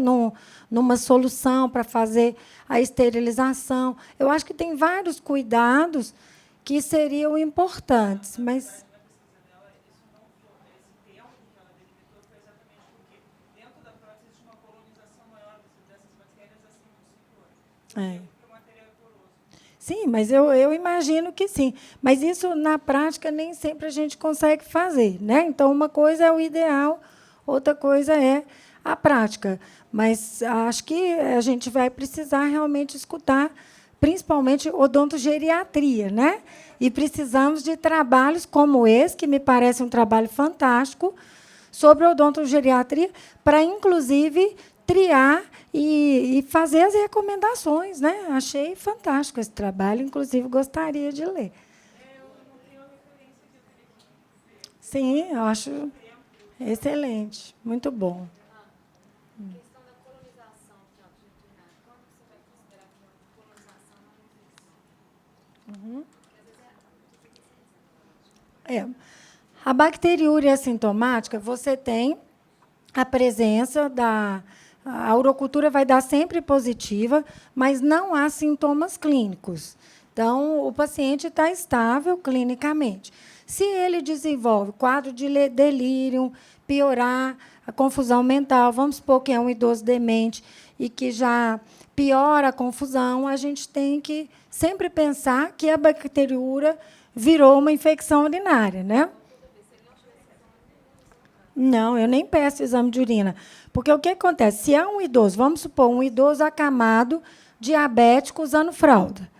Numa solução para fazer a esterilização. Eu acho que tem vários cuidados que seriam importantes, mas... Sim, mas eu imagino que sim. Mas isso, na prática, nem sempre a gente consegue fazer, né? Então, uma coisa é o ideal, outra coisa é a prática. Mas acho que a gente vai precisar realmente escutar, principalmente odontogeriatria, né? E precisamos de trabalhos como esse, que me parece um trabalho fantástico, sobre odontogeriatria, para, inclusive, triar e fazer as recomendações, né? Achei fantástico esse trabalho, inclusive gostaria de ler. Eu não tenho referência que eu teria que ver. Sim, eu acho excelente, muito bom. A questão da colonização de trato urinário, quando você vai considerar que uma colonização é uma infecção? Porque, às vezes, A bacteriúria assintomática, você tem a presença da... A urocultura vai dar sempre positiva, mas não há sintomas clínicos. Então, o paciente está estável clinicamente. Se ele desenvolve quadro de delírio, piorar a confusão mental, vamos supor que é um idoso demente e que já piora a confusão, a gente tem que sempre pensar que a bacteriúria virou uma infecção urinária, né? Não, eu nem peço exame de urina. Porque o que acontece? Se é um idoso, vamos supor, um idoso acamado, diabético, usando fralda,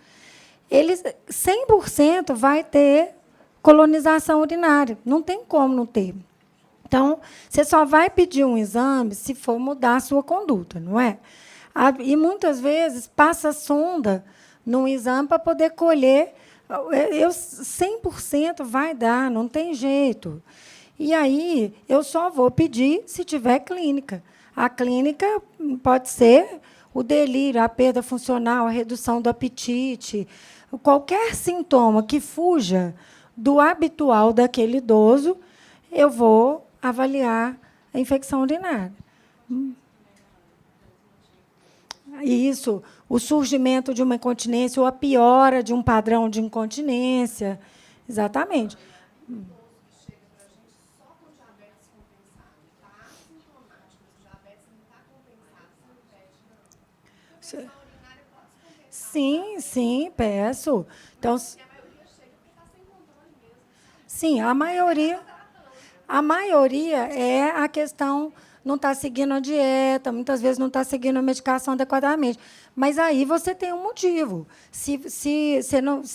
ele 100% vai ter colonização urinária. Não tem como não ter. Então, você só vai pedir um exame se for mudar a sua conduta, não é? E, muitas vezes, passa sonda num exame para poder colher. 100% vai dar, não tem jeito. E aí, eu só vou pedir se tiver clínica. A clínica pode ser o delírio, a perda funcional, a redução do apetite, qualquer sintoma que fuja do habitual daquele idoso, eu vou avaliar a infecção urinária. Isso, o surgimento de uma incontinência ou a piora de um padrão de incontinência. Exatamente. Sim, sim, peço. Então, sim, a maioria é a questão não está seguindo a dieta, muitas vezes não está seguindo a medicação adequadamente. Mas aí você tem um motivo. Se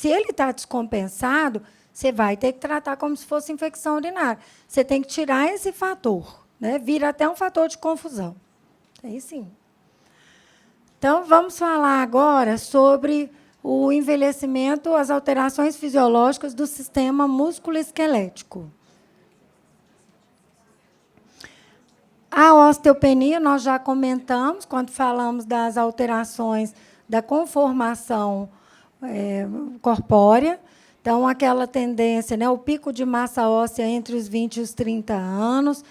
ele está descompensado, você vai ter que tratar como se fosse infecção urinária. Você tem que tirar esse fator, né? Vira até um fator de confusão. Aí sim. Então, vamos falar agora sobre o envelhecimento, as alterações fisiológicas do sistema músculo-esquelético. A osteopenia, nós já comentamos, quando falamos das alterações da conformação corpórea. Então, aquela tendência, né, o pico de massa óssea entre os 20 e os 30 anos,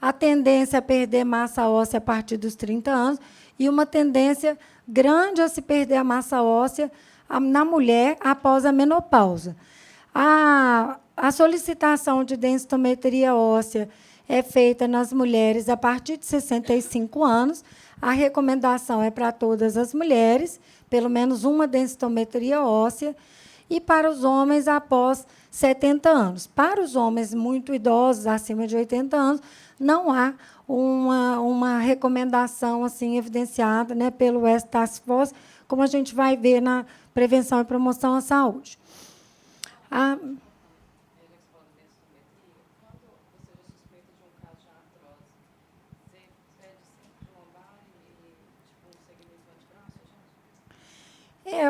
a tendência a perder massa óssea a partir dos 30 anos, e uma tendência grande a se perder a massa óssea na mulher após a menopausa. A solicitação de densitometria óssea é feita nas mulheres a partir de 65 anos. A recomendação é para todas as mulheres, pelo menos uma densitometria óssea, e para os homens após 70 anos. Para os homens muito idosos, acima de 80 anos, não há uma recomendação assim evidenciada, né, pelo West Task Force, como a gente vai ver na prevenção e promoção à saúde.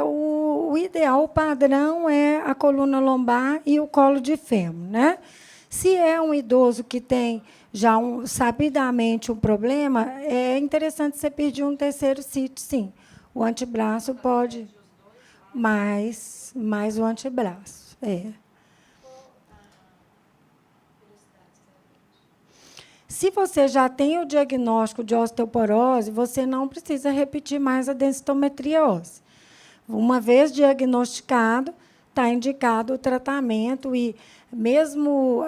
O ideal, o padrão é a coluna lombar e o colo de fêmur, né? Se é um idoso que tem já sabidamente um problema, é interessante você pedir um terceiro sítio, sim. O antebraço pode, mais o antebraço. Se você já tem o diagnóstico de osteoporose, você não precisa repetir mais a densitometria óssea. Uma vez diagnosticado, está indicado o tratamento, e mesmo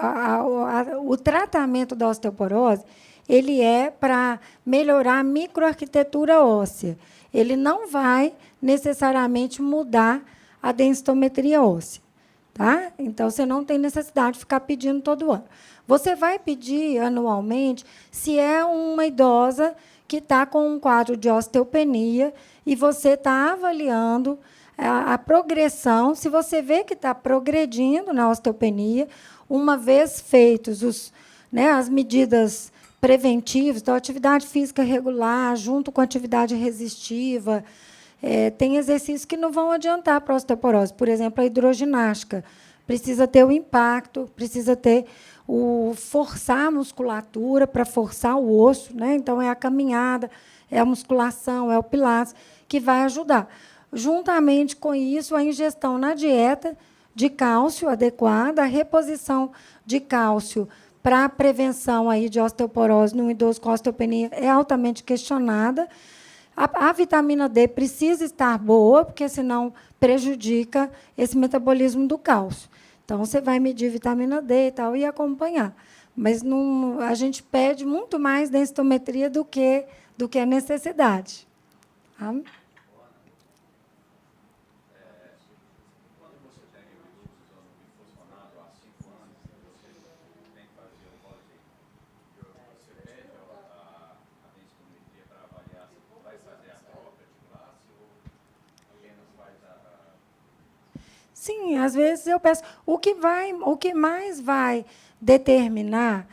o tratamento da osteoporose, ele é para melhorar a microarquitetura óssea. Ele não vai necessariamente mudar a densitometria óssea. Tá? Então, você não tem necessidade de ficar pedindo todo ano. Você vai pedir anualmente se é uma idosa que está com um quadro de osteopenia e você está avaliando a progressão. Se você vê que está progredindo na osteopenia, uma vez feitos as medidas preventivas, então, atividade física regular, junto com atividade resistiva, tem exercícios que não vão adiantar para a osteoporose. Por exemplo, a hidroginástica. Precisa ter o impacto, precisa ter forçar a musculatura para forçar o osso, né? Então, é a caminhada, é a musculação, é o pilates, que vai ajudar. Juntamente com isso, a ingestão na dieta de cálcio adequada, a reposição de cálcio para a prevenção aí de osteoporose no idoso com osteopenia é altamente questionada. A vitamina D precisa estar boa, porque senão prejudica esse metabolismo do cálcio. Então, você vai medir vitamina D e tal e acompanhar. Mas a gente pede muito mais densitometria do que a necessidade. Tá? Sim, às vezes eu peço. O que mais vai determinar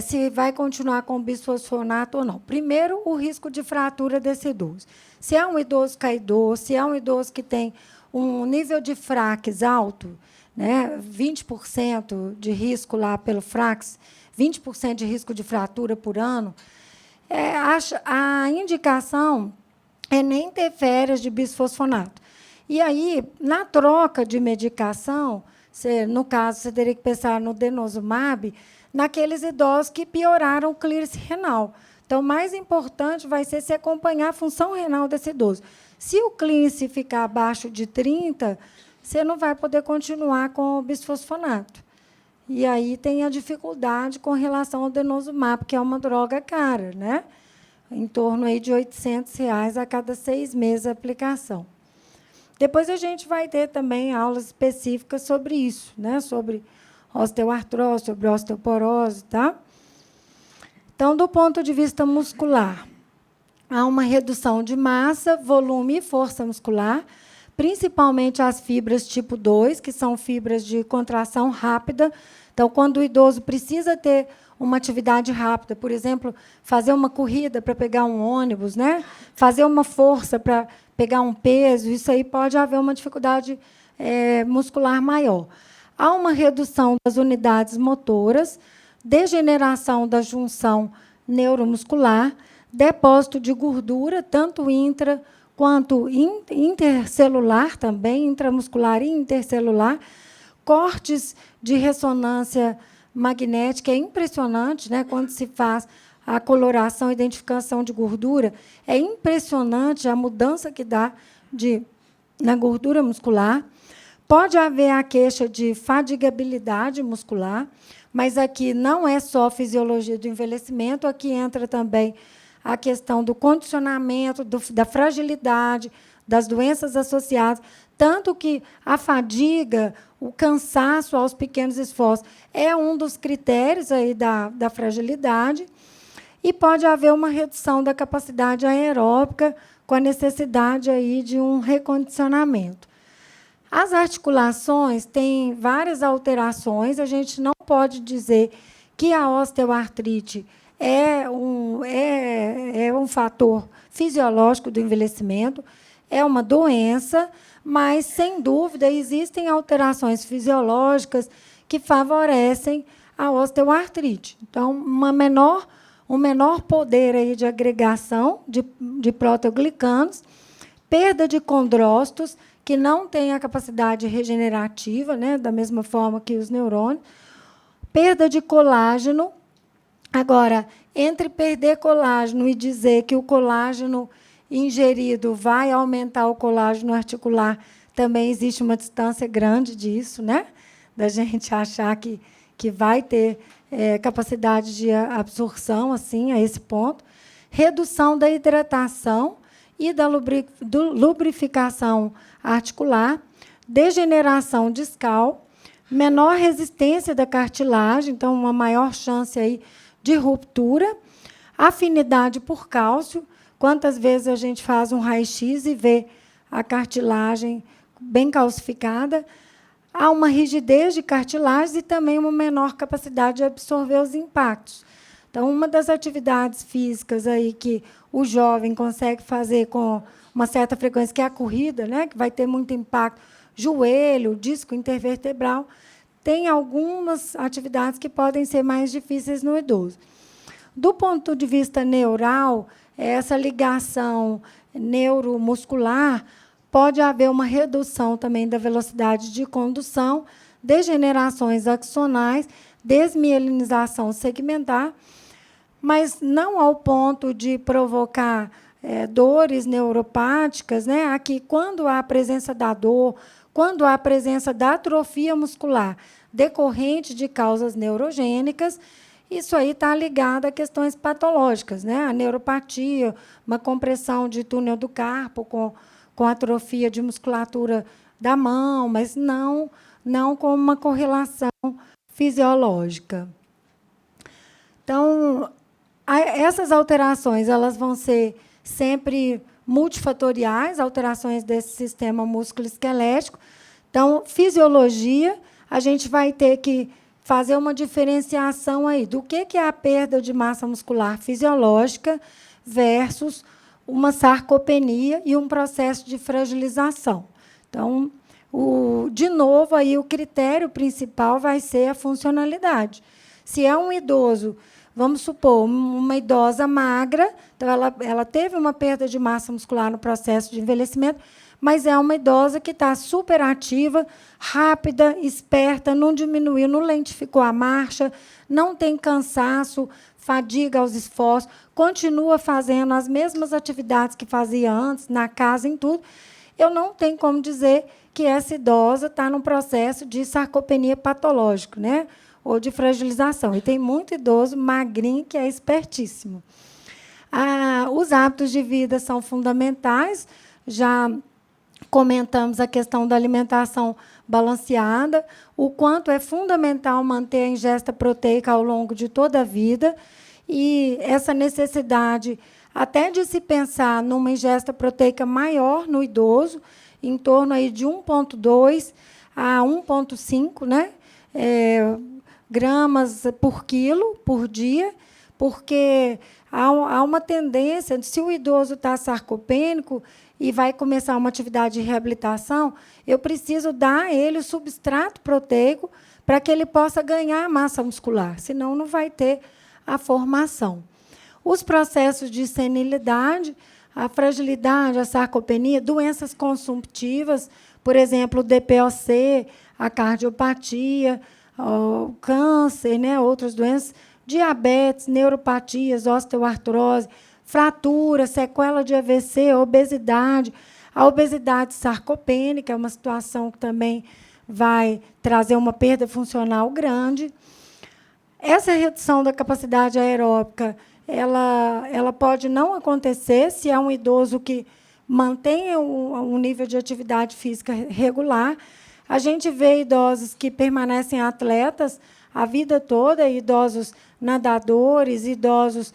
se vai continuar com bisfosfonato ou não. Primeiro, o risco de fratura desse idoso. Se é um idoso caidor, se é um idoso que tem um nível de fraques alto, né, 20% de risco lá pelo frax, 20% de risco de fratura por ano, a indicação é nem ter férias de bisfosfonato. E aí, na troca de medicação, no caso, você teria que pensar no denosumab, naqueles idosos que pioraram o clearance renal. Então, o mais importante vai ser se acompanhar a função renal desse idoso. Se o clearance ficar abaixo de 30, você não vai poder continuar com o bisfosfonato. E aí tem a dificuldade com relação ao denosumab, que é uma droga cara, né? Em torno aí de R$ 800 a cada 6 meses a aplicação. Depois a gente vai ter também aulas específicas sobre isso, né? Sobre osteoartrose, sobre osteoporose, tá? Então, do ponto de vista muscular, há uma redução de massa, volume e força muscular, principalmente as fibras tipo 2, que são fibras de contração rápida. Então, quando o idoso precisa ter uma atividade rápida, por exemplo, fazer uma corrida para pegar um ônibus, né? Fazer uma força para pegar um peso, isso aí pode haver uma dificuldade muscular maior. Há uma redução das unidades motoras, degeneração da junção neuromuscular, depósito de gordura, tanto intra quanto intercelular também, intramuscular e intercelular, cortes de ressonância magnética. É impressionante, né, quando se faz a coloração e identificação de gordura, é impressionante a mudança que dá na gordura muscular. Pode haver a queixa de fadigabilidade muscular, mas aqui não é só fisiologia do envelhecimento, aqui entra também a questão do condicionamento, da fragilidade, das doenças associadas, tanto que a fadiga, o cansaço aos pequenos esforços é um dos critérios aí da fragilidade, e pode haver uma redução da capacidade aeróbica com a necessidade aí de um recondicionamento. As articulações têm várias alterações, a gente não pode dizer que a osteoartrite é um fator fisiológico do envelhecimento, é uma doença, mas, sem dúvida, existem alterações fisiológicas que favorecem a osteoartrite. Então, um menor poder aí de agregação de proteoglicanos, perda de condrócitos, que não tem a capacidade regenerativa, né, da mesma forma que os neurônios, perda de colágeno. Agora, entre perder colágeno e dizer que o colágeno ingerido vai aumentar o colágeno articular, também existe uma distância grande disso, né? Da gente achar que vai ter capacidade de absorção assim, a esse ponto. Redução da hidratação e da lubrificação articular, degeneração discal, menor resistência da cartilagem, então uma maior chance aí de ruptura, afinidade por cálcio. Quantas vezes a gente faz um raio-x e vê a cartilagem bem calcificada? Há uma rigidez de cartilagens e também uma menor capacidade de absorver os impactos. Então, uma das atividades físicas aí que o jovem consegue fazer com uma certa frequência, que é a corrida, né, que vai ter muito impacto, joelho, disco intervertebral, tem algumas atividades que podem ser mais difíceis no idoso. Do ponto de vista neural, essa ligação neuromuscular, pode haver uma redução também da velocidade de condução, degenerações axonais, desmielinização segmentar, mas não ao ponto de provocar dores neuropáticas, né? Aqui, quando há a presença da dor, quando há a presença da atrofia muscular decorrente de causas neurogênicas, isso aí está ligado a questões patológicas, né? A neuropatia, uma compressão de túnel do carpo com atrofia de musculatura da mão, mas não com uma correlação fisiológica. Então, essas alterações elas vão ser sempre multifatoriais, alterações desse sistema músculo-esquelético. Então, fisiologia, a gente vai ter que fazer uma diferenciação aí do que é a perda de massa muscular fisiológica versus uma sarcopenia e um processo de fragilização. Então, de novo, aí o critério principal vai ser a funcionalidade. Se é um idoso, vamos supor, uma idosa magra, então ela teve uma perda de massa muscular no processo de envelhecimento, mas é uma idosa que está super ativa, rápida, esperta, não diminuiu, não lentificou a marcha, não tem cansaço, fadiga aos esforços, continua fazendo as mesmas atividades que fazia antes, na casa, em tudo. Eu não tenho como dizer que essa idosa está num processo de sarcopenia patológico, né? Ou de fragilização. E tem muito idoso magrinho que é espertíssimo. Os hábitos de vida são fundamentais. Já comentamos a questão da alimentação balanceada, o quanto é fundamental manter a ingesta proteica ao longo de toda a vida, e essa necessidade até de se pensar numa ingesta proteica maior no idoso, em torno aí de 1,2 a 1,5, né, gramas por quilo por dia, porque há uma tendência, se o idoso está sarcopênico e vai começar uma atividade de reabilitação, eu preciso dar a ele o substrato proteico para que ele possa ganhar massa muscular, senão não vai ter a formação. Os processos de senilidade, a fragilidade, a sarcopenia, doenças consumptivas, por exemplo, o DPOC, a cardiopatia, o câncer, né, outras doenças, diabetes, neuropatias, osteoartrose, fratura, sequela de AVC, obesidade. A obesidade sarcopênica é uma situação que também vai trazer uma perda funcional grande. Essa redução da capacidade aeróbica, ela pode não acontecer se é um idoso que mantenha um nível de atividade física regular. A gente vê idosos que permanecem atletas a vida toda, idosos nadadores, idosos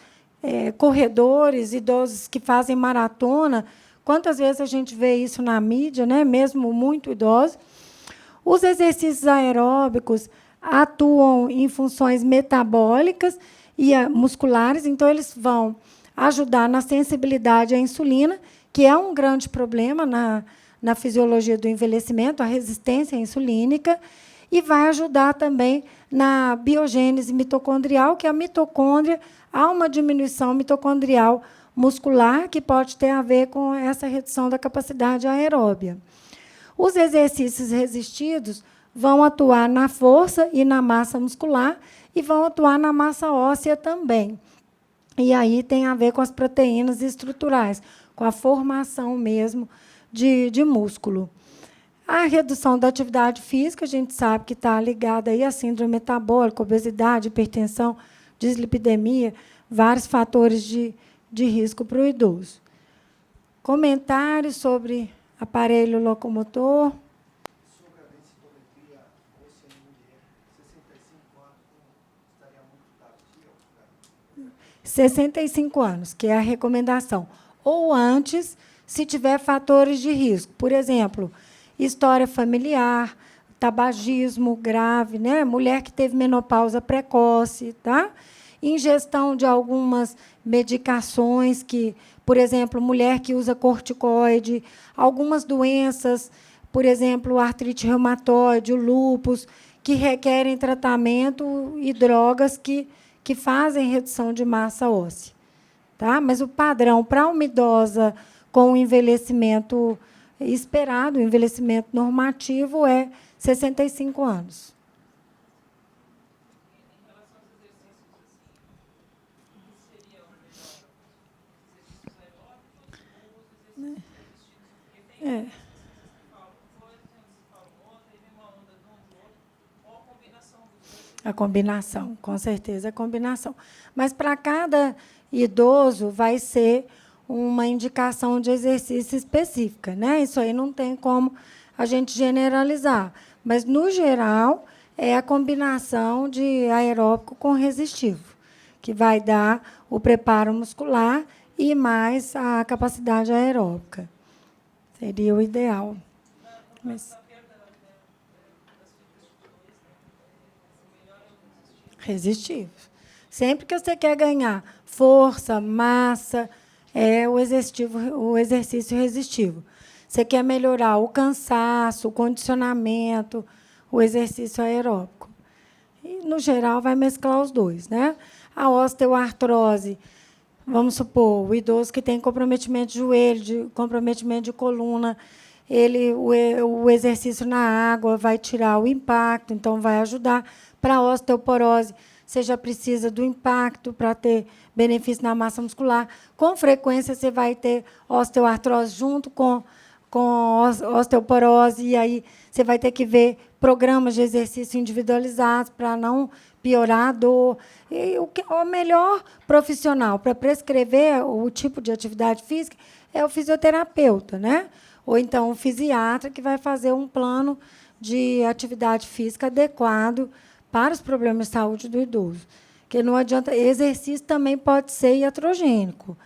corredores, idosos que fazem maratona. Quantas vezes a gente vê isso na mídia, né? Mesmo muito idosos. Os exercícios aeróbicos atuam em funções metabólicas e musculares, então eles vão ajudar na sensibilidade à insulina, que é um grande problema na fisiologia do envelhecimento, a resistência insulínica, e vai ajudar também na biogênese mitocondrial, que a mitocôndria, há uma diminuição mitocondrial muscular que pode ter a ver com essa redução da capacidade aeróbia. Os exercícios resistidos vão atuar na força e na massa muscular e vão atuar na massa óssea também. E aí tem a ver com as proteínas estruturais, com a formação mesmo de músculo. A redução da atividade física, a gente sabe que está ligada aí à síndrome metabólica, obesidade, hipertensão, dislipidemia, vários fatores de risco para o idoso. Comentários sobre aparelho locomotor. Sobre a densitometria óssea em mulher, 65 anos estaria muito tardio? 65 anos, que é a recomendação. Ou antes, se tiver fatores de risco. Por exemplo, história familiar, tabagismo grave, né? Mulher que teve menopausa precoce, tá? Ingestão de algumas medicações que, por exemplo, mulher que usa corticoide, algumas doenças, por exemplo, artrite reumatoide, o lúpus, que requerem tratamento e drogas que fazem redução de massa óssea. Tá? Mas o padrão para uma idosa com envelhecimento esperado, o envelhecimento normativo, é 65 anos. Em relação aos exercícios, assim, seria o melhor? Exercícios aeróbicos ou os exercícios resistidos? Porque tem exercícios que falam uma coisa, tem outros que falam outra, e vem uma onda de um do outro, ou a combinação dos dois. A combinação, com certeza, a combinação. Mas para cada idoso vai ser uma indicação de exercício específica, né? Isso aí não tem como a gente generalizar. Mas, no geral, é a combinação de aeróbico com resistivo, que vai dar o preparo muscular e mais a capacidade aeróbica. Seria o ideal. Mas, A perda das fibras tissulares, melhora Resistivo. Sempre que você quer ganhar força, massa, é o exercício resistivo. Você quer melhorar o cansaço, o condicionamento, o exercício aeróbico. E, no geral, vai mesclar os dois, né? A osteoartrose, vamos supor, o idoso que tem comprometimento de joelho, comprometimento de coluna, o exercício na água vai tirar o impacto, então vai ajudar. Para a osteoporose, você já precisa do impacto para ter benefício na massa muscular. Com frequência, você vai ter osteoartrose junto com osteoporose, e aí você vai ter que ver programas de exercício individualizados para não piorar a dor. E o melhor profissional para prescrever o tipo de atividade física é o fisioterapeuta, né? Ou então o fisiatra, que vai fazer um plano de atividade física adequado para os problemas de saúde do idoso. Porque não adianta, exercício também pode ser iatrogênico.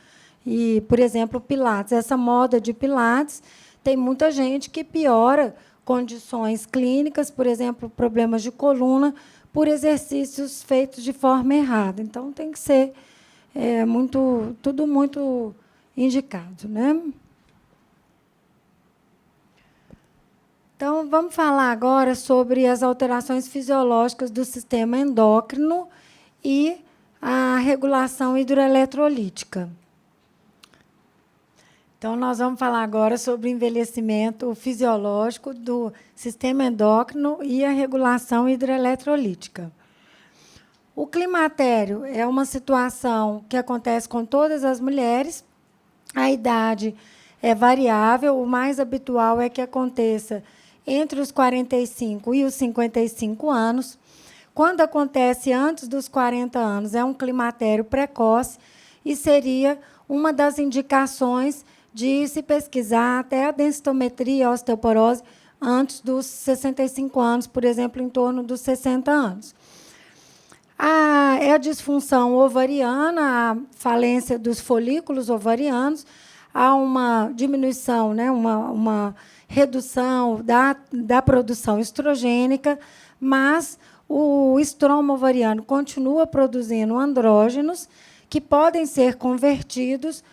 E, por exemplo, o Pilates, essa moda de Pilates, tem muita gente que piora condições clínicas, por exemplo, problemas de coluna, por exercícios feitos de forma errada. Então, tem que ser tudo muito indicado, né? Então, vamos falar agora sobre as alterações fisiológicas do sistema endócrino e a regulação hidroeletrolítica. Então, nós vamos falar agora sobre o envelhecimento fisiológico do sistema endócrino e a regulação hidroeletrolítica. O climatério é uma situação que acontece com todas as mulheres. A idade é variável, o mais habitual é que aconteça entre os 45 e os 55 anos. Quando acontece antes dos 40 anos, é um climatério precoce e seria uma das indicações de se pesquisar até a densitometria e a osteoporose antes dos 65 anos, por exemplo, em torno dos 60 anos. É a disfunção ovariana, a falência dos folículos ovarianos, há uma diminuição, né, uma redução da produção estrogênica, mas o estroma ovariano continua produzindo andrógenos que podem ser convertidos,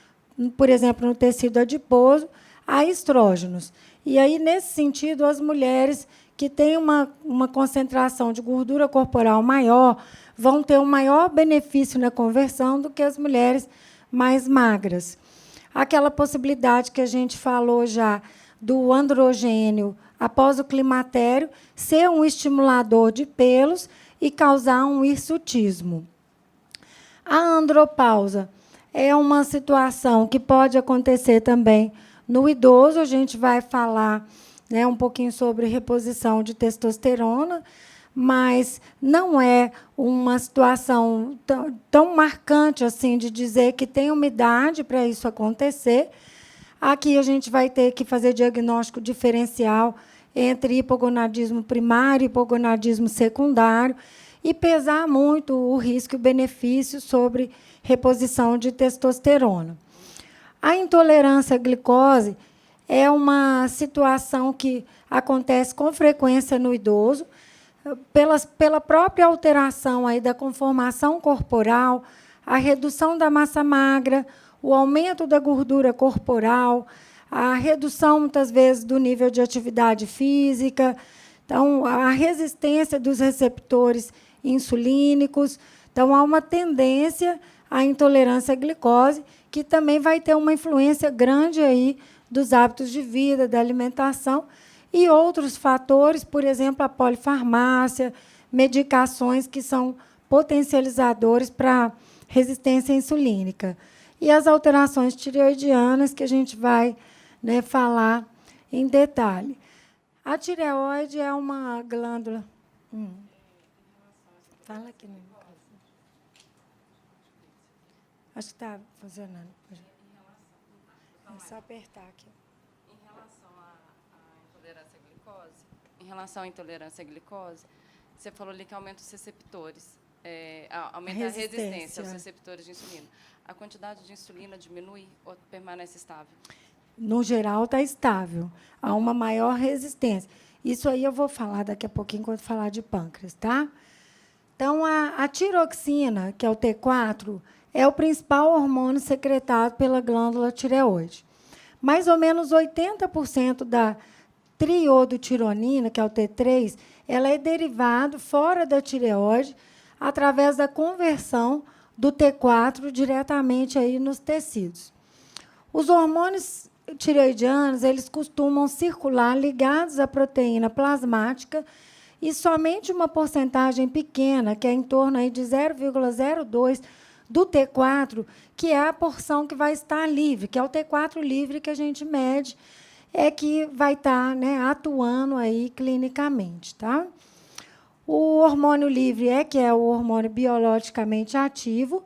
por exemplo, no tecido adiposo, a estrógenos. E aí, nesse sentido, as mulheres que têm uma concentração de gordura corporal maior vão ter um maior benefício na conversão do que as mulheres mais magras. Aquela possibilidade que a gente falou já do androgênio após o climatério ser um estimulador de pelos e causar um hirsutismo. A andropausa é uma situação que pode acontecer também no idoso. A gente vai falar, né, um pouquinho sobre reposição de testosterona, mas não é uma situação tão marcante assim de dizer que tem uma idade para isso acontecer. Aqui a gente vai ter que fazer diagnóstico diferencial entre hipogonadismo primário e hipogonadismo secundário e pesar muito o risco e o benefício sobre reposição de testosterona. A intolerância à glicose é uma situação que acontece com frequência no idoso, pela própria alteração aí da conformação corporal, a redução da massa magra, o aumento da gordura corporal, a redução, muitas vezes, do nível de atividade física, então, a resistência dos receptores insulínicos. Então, há uma tendência à intolerância à glicose, que também vai ter uma influência grande aí dos hábitos de vida, da alimentação, e outros fatores, por exemplo, a polifarmácia, medicações que são potencializadores para resistência insulínica. E as alterações tireoidianas, que a gente vai, né, falar em detalhe. A tireoide é uma glândula... Fala aqui no microfone. Acho que está funcionando. É só apertar aqui. Em relação à intolerância à glicose, você falou ali que aumenta os receptores, aumenta a resistência aos receptores de insulina. A quantidade de insulina diminui ou permanece estável? No geral, está estável. Há uma maior resistência. Isso aí eu vou falar daqui a pouquinho, quando falar de pâncreas, tá? Então, a tiroxina, que é o T4, é o principal hormônio secretado pela glândula tireoide. Mais ou menos 80% da triodotironina, que é o T3, ela é derivado fora da tireoide através da conversão do T4 diretamente aí nos tecidos. Os hormônios tireoidianos, eles costumam circular ligados à proteína plasmática e somente uma porcentagem pequena, que é em torno aí de 0,02 do T4, que é a porção que vai estar livre, que é o T4 livre que a gente mede, é que vai estar, né, atuando aí clinicamente. Tá? O hormônio livre que é o hormônio biologicamente ativo.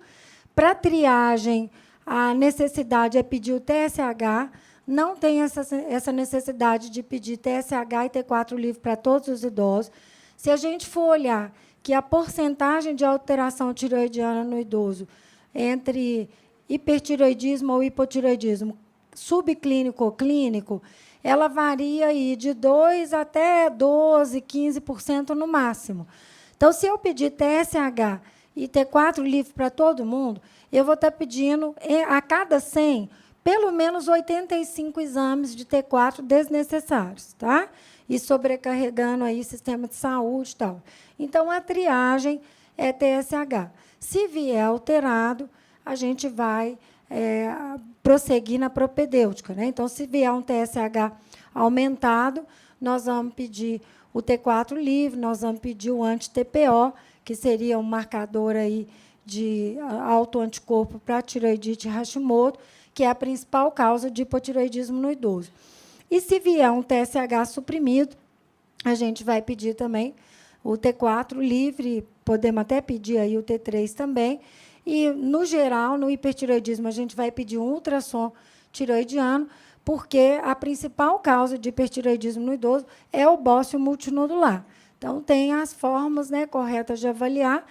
Para triagem, a necessidade é pedir o TSH, não tem essa necessidade de pedir TSH e T4 livre para todos os idosos. Se a gente for olhar que a porcentagem de alteração tireoidiana no idoso entre hipertireoidismo ou hipotireoidismo subclínico ou clínico, ela varia aí de 2% até 12%, 15% no máximo. Então, se eu pedir TSH e T4 livre para todo mundo, eu vou estar pedindo, a cada 100, pelo menos 85 exames de T4 desnecessários, tá? E sobrecarregando aí o sistema de saúde e tal. Então, a triagem é TSH. Se vier alterado, a gente vai prosseguir na propedêutica, né? Então, se vier um TSH aumentado, nós vamos pedir o T4 livre, nós vamos pedir o anti-TPO, que seria um marcador aí de autoanticorpo para a tireoidite Hashimoto, que é a principal causa de hipotireoidismo no idoso. E se vier um TSH suprimido, a gente vai pedir também o T4 livre, podemos até pedir aí o T3 também. E, no geral, no hipertireoidismo, a gente vai pedir um ultrassom tireoidiano, porque a principal causa de hipertireoidismo no idoso é o bócio multinodular. Então, tem as formas, né, corretas de avaliar.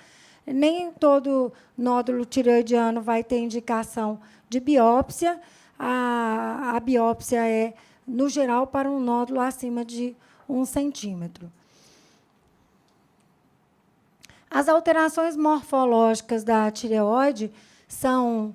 Nem todo nódulo tireoidiano vai ter indicação de biópsia. A biópsia é, no geral, para um nódulo acima de 1 centímetro. As alterações morfológicas da tireoide são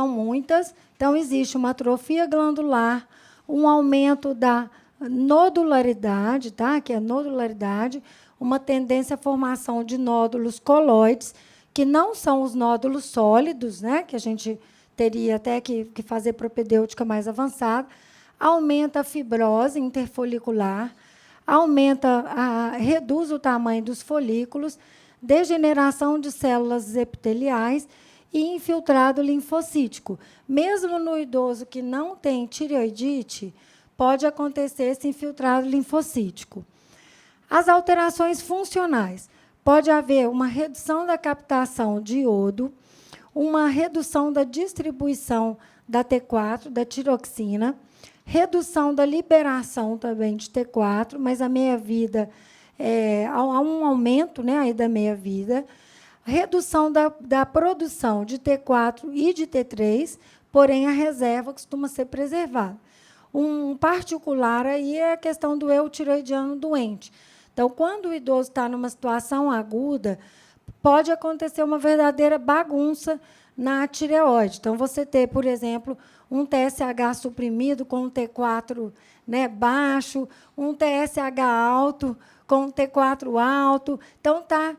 muitas. Então, existe uma atrofia glandular, um aumento da nodularidade, tá? Que é a nodularidade, uma tendência à formação de nódulos coloides, que não são os nódulos sólidos, né? Que a gente teria até que fazer propedêutica mais avançada. Aumenta a fibrose interfolicular, reduz o tamanho dos folículos, degeneração de células epiteliais e infiltrado linfocítico. Mesmo no idoso que não tem tireoidite, pode acontecer esse infiltrado linfocítico. As alterações funcionais. Pode haver uma redução da captação de iodo, uma redução da distribuição da T4, da tiroxina, redução da liberação também de T4, mas a meia-vida há um aumento, né, aí da meia-vida, redução da produção de T4 e de T3, porém a reserva costuma ser preservada. Um particular aí é a questão do eutireoidiano doente. Então, quando o idoso está numa situação aguda, pode acontecer uma verdadeira bagunça na tireoide. Então, você ter, por exemplo, um TSH suprimido com um T4, né, baixo, um TSH alto com um T4 alto. Então, está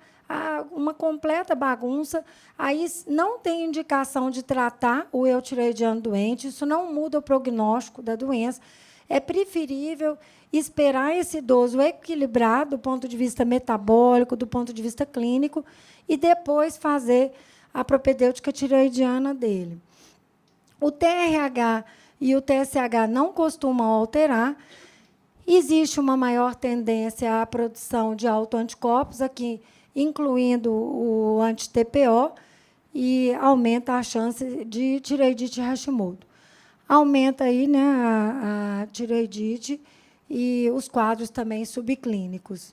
uma completa bagunça. Aí não tem indicação de tratar o eutireoidiano doente, isso não muda o prognóstico da doença. É preferível esperar esse idoso equilibrado do ponto de vista metabólico, do ponto de vista clínico, e depois fazer a propedêutica tireoidiana dele. O TRH e o TSH não costumam alterar. Existe uma maior tendência à produção de autoanticorpos, aqui incluindo o anti-TPO, e aumenta a chance de tireoidite Hashimoto. Aumenta aí, né, a tireoidite e os quadros também subclínicos.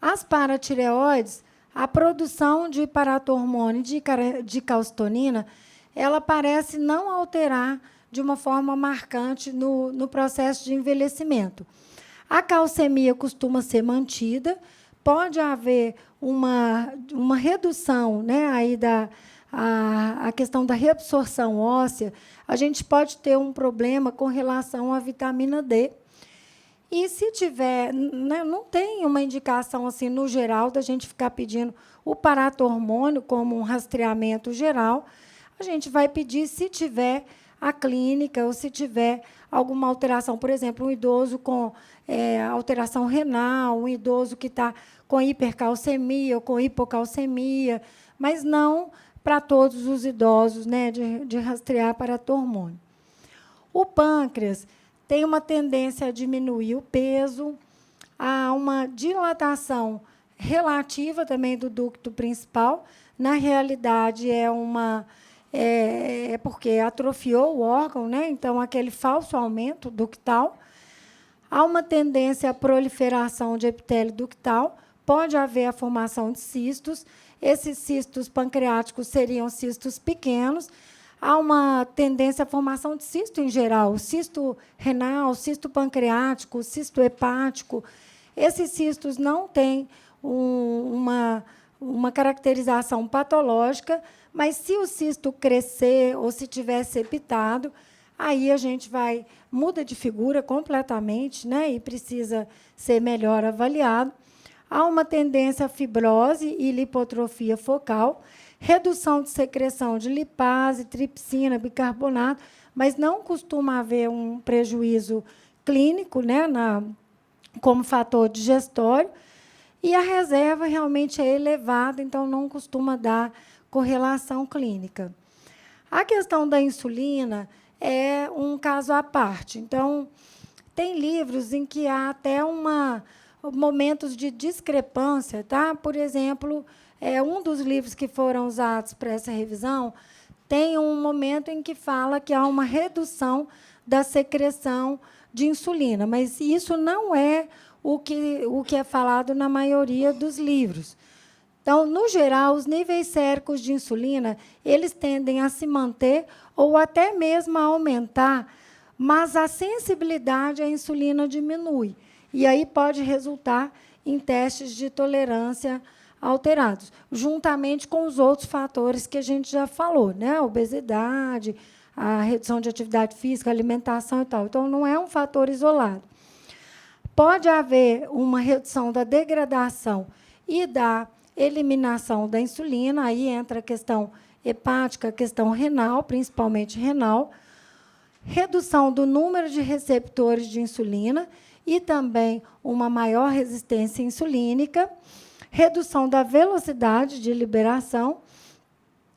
As paratireoides, a produção de paratormônio de calcitonina, ela parece não alterar de uma forma marcante no processo de envelhecimento. A calcemia costuma ser mantida, pode haver uma redução, né, aí a questão da reabsorção óssea, a gente pode ter um problema com relação à vitamina D. E se tiver, né, não tem uma indicação assim no geral da gente ficar pedindo o paratormônio como um rastreamento geral. A gente vai pedir se tiver a clínica ou se tiver alguma alteração, por exemplo, um idoso com alteração renal, um idoso que está com hipercalcemia ou com hipocalcemia, mas não para todos os idosos, né, de rastrear paratormônio. O pâncreas tem uma tendência a diminuir o peso, há uma dilatação relativa também do ducto principal. Na realidade, é porque atrofiou o órgão, né? Então, aquele falso aumento ductal. Há uma tendência à proliferação de epitélio ductal, pode haver a formação de cistos. Esses cistos pancreáticos seriam cistos pequenos. Há uma tendência à formação de cisto em geral, cisto renal, cisto pancreático, cisto hepático. Esses cistos não têm uma caracterização patológica, mas se o cisto crescer ou se tiver septado, aí a gente muda de figura completamente, né, e precisa ser melhor avaliado. Há uma tendência à fibrose e lipotrofia focal, redução de secreção de lipase, tripsina, bicarbonato, mas não costuma haver um prejuízo clínico, né, como fator digestório, e a reserva realmente é elevada, então não costuma dar correlação clínica. A questão da insulina é um caso à parte. Então, tem livros em que há até momentos de discrepância, tá? Por exemplo, um dos livros que foram usados para essa revisão tem um momento em que fala que há uma redução da secreção de insulina, mas isso não é o que é falado na maioria dos livros. Então, no geral, os níveis séricos de insulina, eles tendem a se manter ou até mesmo a aumentar, mas a sensibilidade à insulina diminui. E aí pode resultar em testes de tolerância alterados, juntamente com os outros fatores que a gente já falou, né? A obesidade, a redução de atividade física, alimentação e tal. Então, não é um fator isolado. Pode haver uma redução da degradação e da eliminação da insulina, aí entra a questão hepática, a questão renal, principalmente renal, redução do número de receptores de insulina e também uma maior resistência insulínica, redução da velocidade de liberação.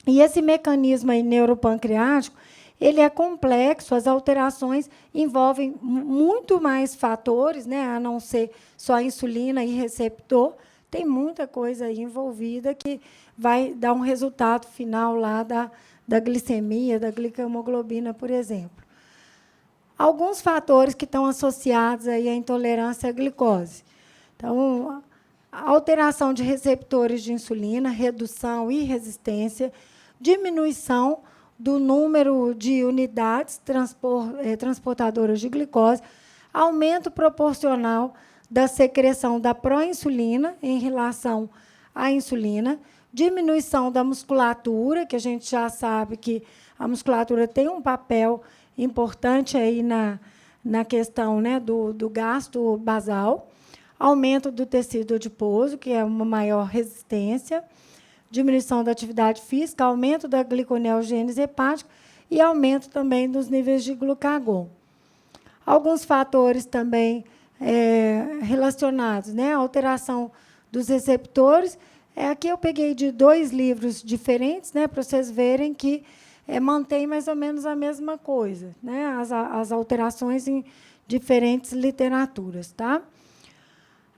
E esse mecanismo aí neuropancreático, ele é complexo, as alterações envolvem muito mais fatores, né, a não ser só insulina e receptor. Tem muita coisa aí envolvida que vai dar um resultado final lá da glicemia, da glicohemoglobina, por exemplo. Alguns fatores que estão associados aí à intolerância à glicose. Então, a alteração de receptores de insulina, redução e resistência, diminuição do número de unidades transportadoras de glicose, aumento proporcional da secreção da proinsulina em relação à insulina, diminuição da musculatura, que a gente já sabe que a musculatura tem um papel importante aí na questão, né, do gasto basal, aumento do tecido adiposo, que é uma maior resistência, diminuição da atividade física, aumento da gliconeogênese hepática e aumento também dos níveis de glucagon. Alguns fatores também relacionados, né? Alteração dos receptores. Aqui eu peguei de 2 livros diferentes, né, para vocês verem que mantém mais ou menos a mesma coisa, né? As alterações em diferentes literaturas. Tá?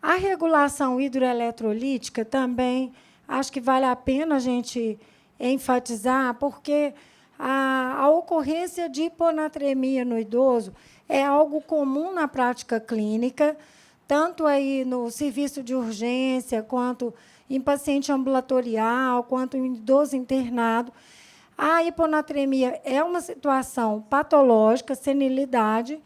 A regulação hidroeletrolítica também acho que vale a pena a gente enfatizar, porque a ocorrência de hiponatremia no idoso é algo comum na prática clínica, tanto aí no serviço de urgência, quanto em paciente ambulatorial, quanto em idoso internado. A hiponatremia é uma situação patológica, senilidade,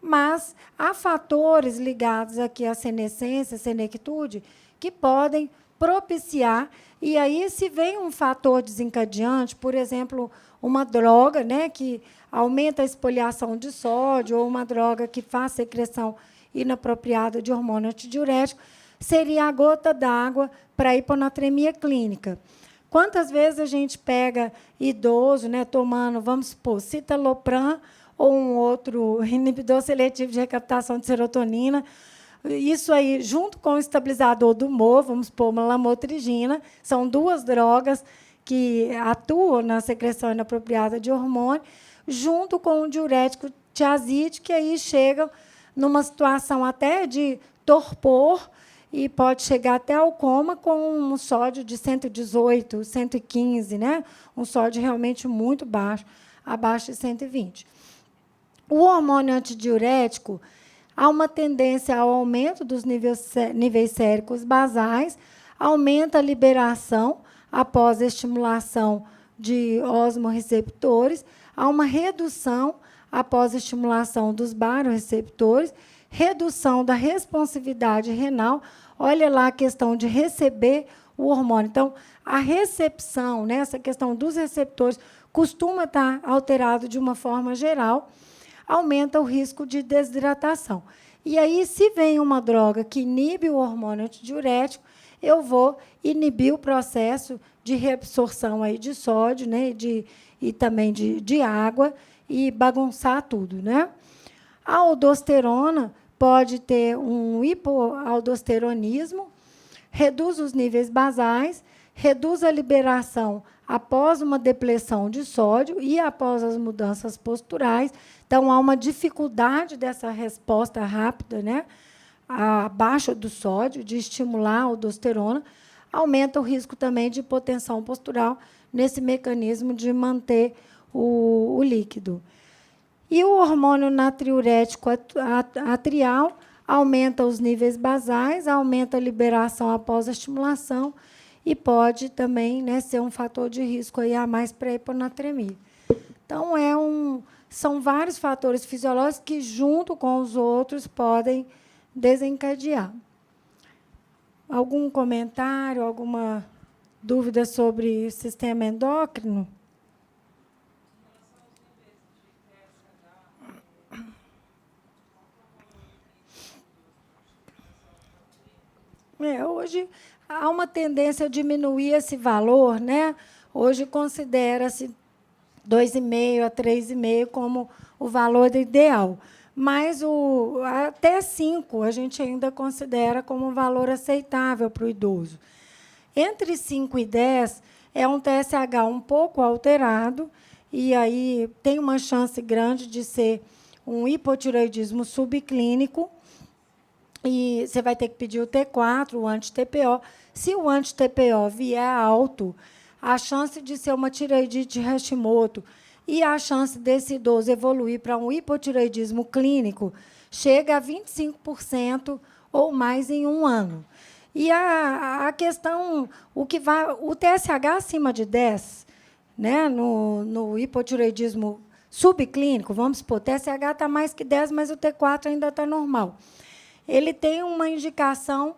mas há fatores ligados aqui à senescência, senectude, que podem propiciar. E aí, se vem um fator desencadeante, por exemplo, uma droga, né, que aumenta a espoliação de sódio, ou uma droga que faz secreção inapropriada de hormônio antidiurético, seria a gota d'água para a hiponatremia clínica. Quantas vezes a gente pega idoso, né, tomando, vamos supor, citalopram ou um outro inibidor seletivo de recaptação de serotonina, isso aí, junto com o estabilizador do humor, vamos supor, uma lamotrigina, são duas drogas que atuam na secreção inapropriada de hormônio, junto com o diurético tiazide, que aí chegam numa situação até de torpor e pode chegar até ao coma com um sódio de 118, 115, né? Um sódio realmente muito baixo, abaixo de 120. O hormônio antidiurético, há uma tendência ao aumento dos níveis séricos basais, aumenta a liberação após a estimulação de osmorreceptores, há uma redução após a estimulação dos baroreceptores, redução da responsividade renal. Olha lá a questão de receber o hormônio. Então, a recepção, né, essa questão dos receptores, costuma estar alterado de uma forma geral, aumenta o risco de desidratação. E aí, se vem uma droga que inibe o hormônio antidiurético, eu vou inibir o processo de reabsorção aí de sódio, né, e também de água, e bagunçar tudo, né? A aldosterona pode ter um hipoaldosteronismo, reduz os níveis basais, reduz a liberação após uma depressão de sódio e após as mudanças posturais. Então, há uma dificuldade dessa resposta rápida, né, abaixo do sódio, de estimular a aldosterona, aumenta o risco também de hipotensão postural nesse mecanismo de manter o líquido. E o hormônio natriurético atrial aumenta os níveis basais, aumenta a liberação após a estimulação e pode também, né, ser um fator de risco aí a mais para a hiponatremia. Então, são vários fatores fisiológicos que, junto com os outros, podem desencadear. Algum comentário, alguma dúvida sobre o sistema endócrino? Hoje há uma tendência a diminuir esse valor, né? Hoje considera-se 2,5 a 3,5 como o valor ideal. Mas até 5 a gente ainda considera como um valor aceitável para o idoso. Entre 5 e 10 é um TSH um pouco alterado, e aí tem uma chance grande de ser um hipotireoidismo subclínico, e você vai ter que pedir o T4, o anti-TPO. Se o anti-TPO vier alto, a chance de ser uma tireoidite Hashimoto e a chance desse idoso evoluir para um hipotireoidismo clínico chega a 25% ou mais em 1 ano. E a questão, o TSH acima de 10, né, no hipotireoidismo subclínico, vamos supor, o TSH está mais que 10, mas o T4 ainda está normal. Ele tem uma indicação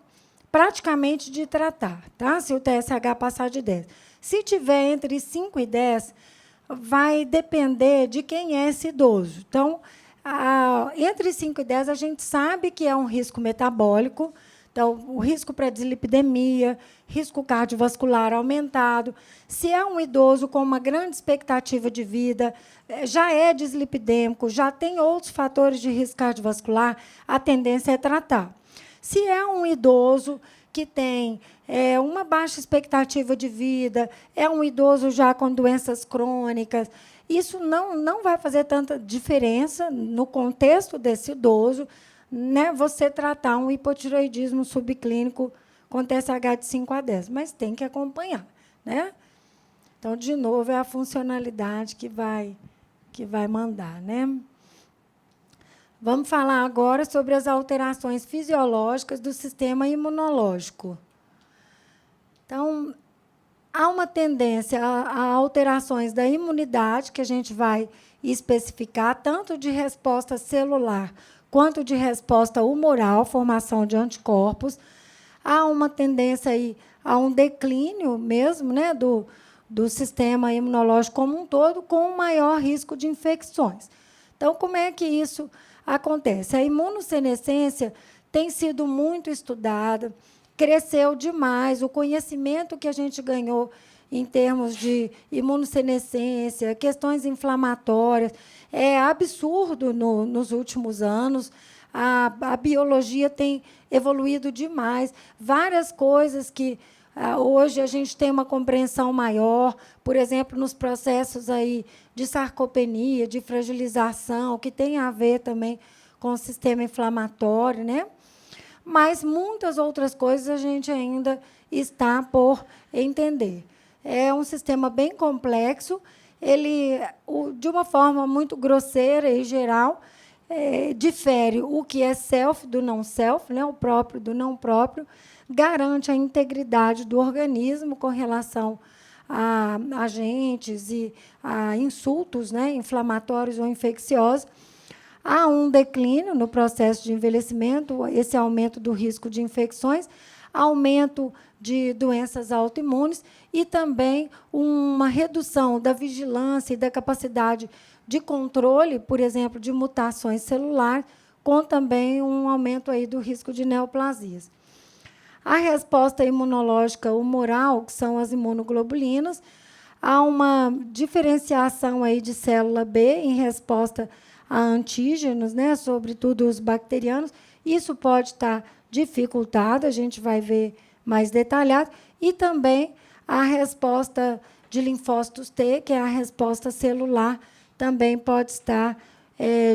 praticamente de tratar, tá? Se o TSH passar de 10. Se tiver entre 5 e 10, vai depender de quem é esse idoso. Então, entre 5 e 10, a gente sabe que é um risco metabólico. Então, o risco para dislipidemia, risco cardiovascular aumentado. Se é um idoso com uma grande expectativa de vida, já é dislipidêmico, já tem outros fatores de risco cardiovascular, a tendência é tratar. Se é um idoso que tem uma baixa expectativa de vida, é um idoso já com doenças crônicas, isso não vai fazer tanta diferença no contexto desse idoso, né, você tratar um hipotireoidismo subclínico com TSH de 5 a 10, mas tem que acompanhar, né? Então, de novo, é a funcionalidade que vai mandar, né? Vamos falar agora sobre as alterações fisiológicas do sistema imunológico. Então, há uma tendência a alterações da imunidade, que a gente vai especificar, tanto de resposta celular quanto de resposta humoral, formação de anticorpos. há uma tendência aí a um declínio mesmo, né, do sistema imunológico como um todo, com um maior risco de infecções. Então, como é que isso acontece? A imunossenescência tem sido muito estudada, cresceu demais, o conhecimento que a gente ganhou em termos de imunossenescência, questões inflamatórias, é absurdo nos últimos anos. A biologia tem evoluído demais, várias coisas que hoje a gente tem uma compreensão maior, por exemplo, nos processos aí de sarcopenia, de fragilização, que tem a ver também com o sistema inflamatório, né? Mas muitas outras coisas a gente ainda está por entender. É um sistema bem complexo, ele, de uma forma muito grosseira e geral, difere o que é self do não self, né, o próprio do não próprio, garante a integridade do organismo com relação a agentes e a insultos, né, inflamatórios ou infecciosos. Há um declínio no processo de envelhecimento, esse aumento do risco de infecções, aumento de doenças autoimunes e também uma redução da vigilância e da capacidade de controle, por exemplo, de mutações celulares, com também um aumento aí do risco de neoplasias. A resposta imunológica humoral, que são as imunoglobulinas, há uma diferenciação aí de célula B em resposta a antígenos, né, sobretudo os bacterianos. Isso pode estar dificultado, a gente vai ver mais detalhado, e também a resposta de linfócitos T, que é a resposta celular, também pode estar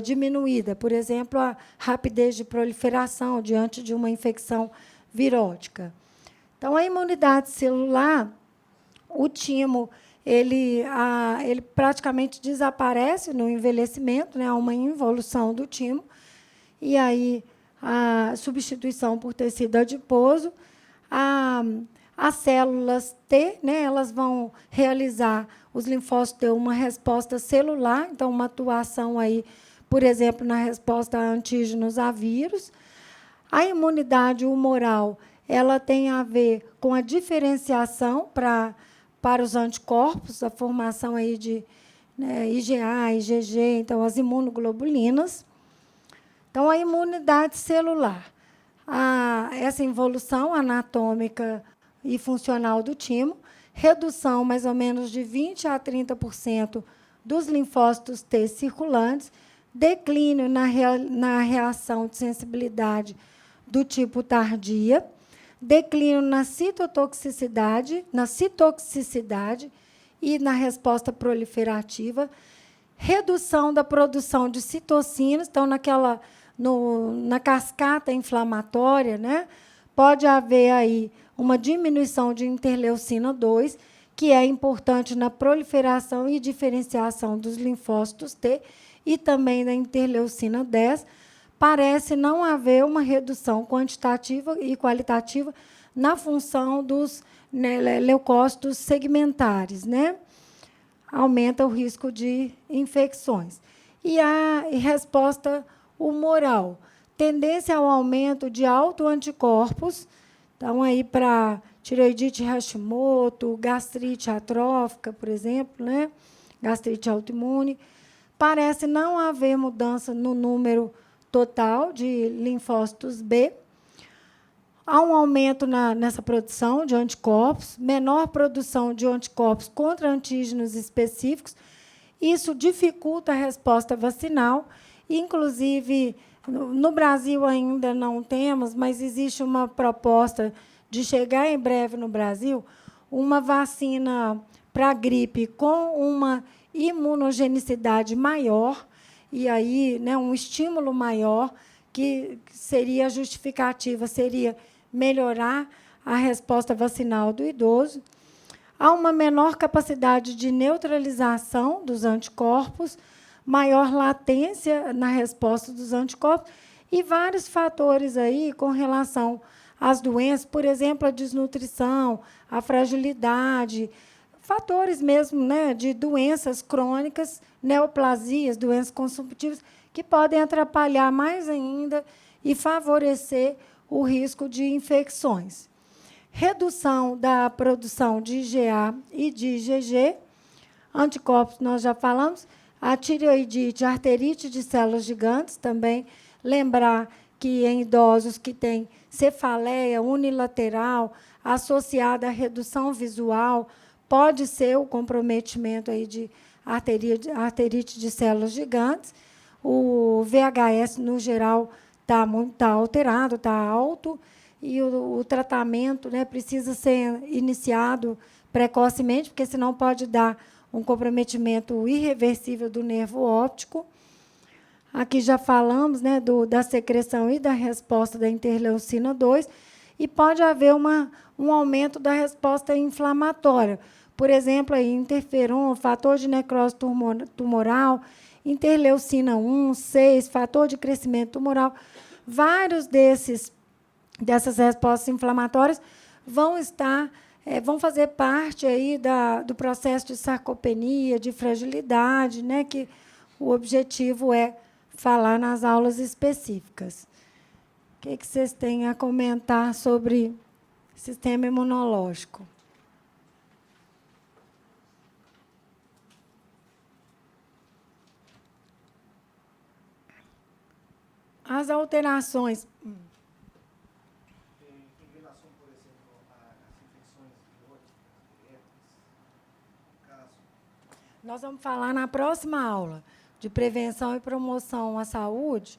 diminuída. Por exemplo, a rapidez de proliferação diante de uma infecção virótica. Então, a imunidade celular, o timo, ele praticamente desaparece no envelhecimento, né, há uma involução do timo, e aí a substituição por tecido adiposo. As células T, né, elas vão realizar, os linfócitos T, uma resposta celular, então, uma atuação, aí, por exemplo, na resposta a antígenos a vírus. A imunidade humoral, ela tem a ver com a diferenciação para os anticorpos, a formação aí de, né, IgA, IgG, então, as imunoglobulinas. Então, a imunidade celular, essa involução anatômica e funcional do timo, redução mais ou menos de 20% a 30% dos linfócitos T circulantes, declínio na reação de sensibilidade do tipo tardia, declínio na citotoxicidade e na resposta proliferativa, redução da produção de citocinas, então, na cascata inflamatória, né, pode haver aí uma diminuição de interleucina 2, que é importante na proliferação e diferenciação dos linfócitos T, e também da interleucina 10. Parece não haver uma redução quantitativa e qualitativa na função dos, né, leucócitos segmentares, né? Aumenta o risco de infecções. E a resposta humoral, tendência ao aumento de autoanticorpos, então, aí para tireoidite Hashimoto, gastrite atrófica, por exemplo, né? Gastrite autoimune. Parece não haver mudança no número total de linfócitos B. Há um aumento nessa produção de anticorpos, menor produção de anticorpos contra antígenos específicos. Isso dificulta a resposta vacinal. Inclusive, no Brasil ainda não temos, mas existe uma proposta de chegar em breve no Brasil uma vacina para a gripe com uma imunogenicidade maior, e aí, né, um estímulo maior, que seria justificativa, seria melhorar a resposta vacinal do idoso. Há uma menor capacidade de neutralização dos anticorpos, maior latência na resposta dos anticorpos e vários fatores aí com relação às doenças, por exemplo, a desnutrição, a fragilidade, fatores mesmo, né, de doenças crônicas, neoplasias, doenças consumptivas, que podem atrapalhar mais ainda e favorecer o risco de infecções. Redução da produção de IgA e de IgG, anticorpos nós já falamos, a tireoidite, a arterite de células gigantes, também lembrar que em idosos que têm cefaleia unilateral associada à redução visual, pode ser o comprometimento aí de arterite de células gigantes. O VHS, no geral, está alterado, está alto, e o tratamento, né, precisa ser iniciado precocemente, porque senão pode dar um comprometimento irreversível do nervo óptico. Aqui já falamos, né, da secreção e da resposta da interleucina 2, e pode haver um aumento da resposta inflamatória. Por exemplo, aí, interferon, fator de necrose tumoral, interleucina 1, 6, fator de crescimento tumoral. Vários dessas respostas inflamatórias vão fazer parte aí do processo de sarcopenia, de fragilidade, né, que o objetivo é falar nas aulas específicas. O que vocês têm a comentar sobre sistema imunológico? As alterações. Em relação, por exemplo, às infecções viróticas, herpes, caso. Nós vamos falar na próxima aula de prevenção e promoção à saúde.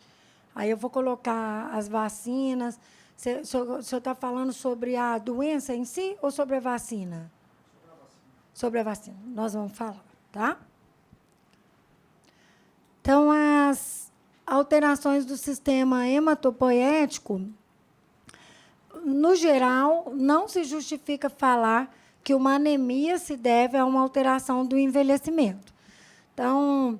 Aí eu vou colocar as vacinas. O senhor está falando sobre a doença em si ou sobre a vacina? Sobre a vacina. Sobre a vacina. Nós vamos falar, tá? Então, as alterações do sistema hematopoético, no geral, não se justifica falar que uma anemia se deve a uma alteração do envelhecimento. Então,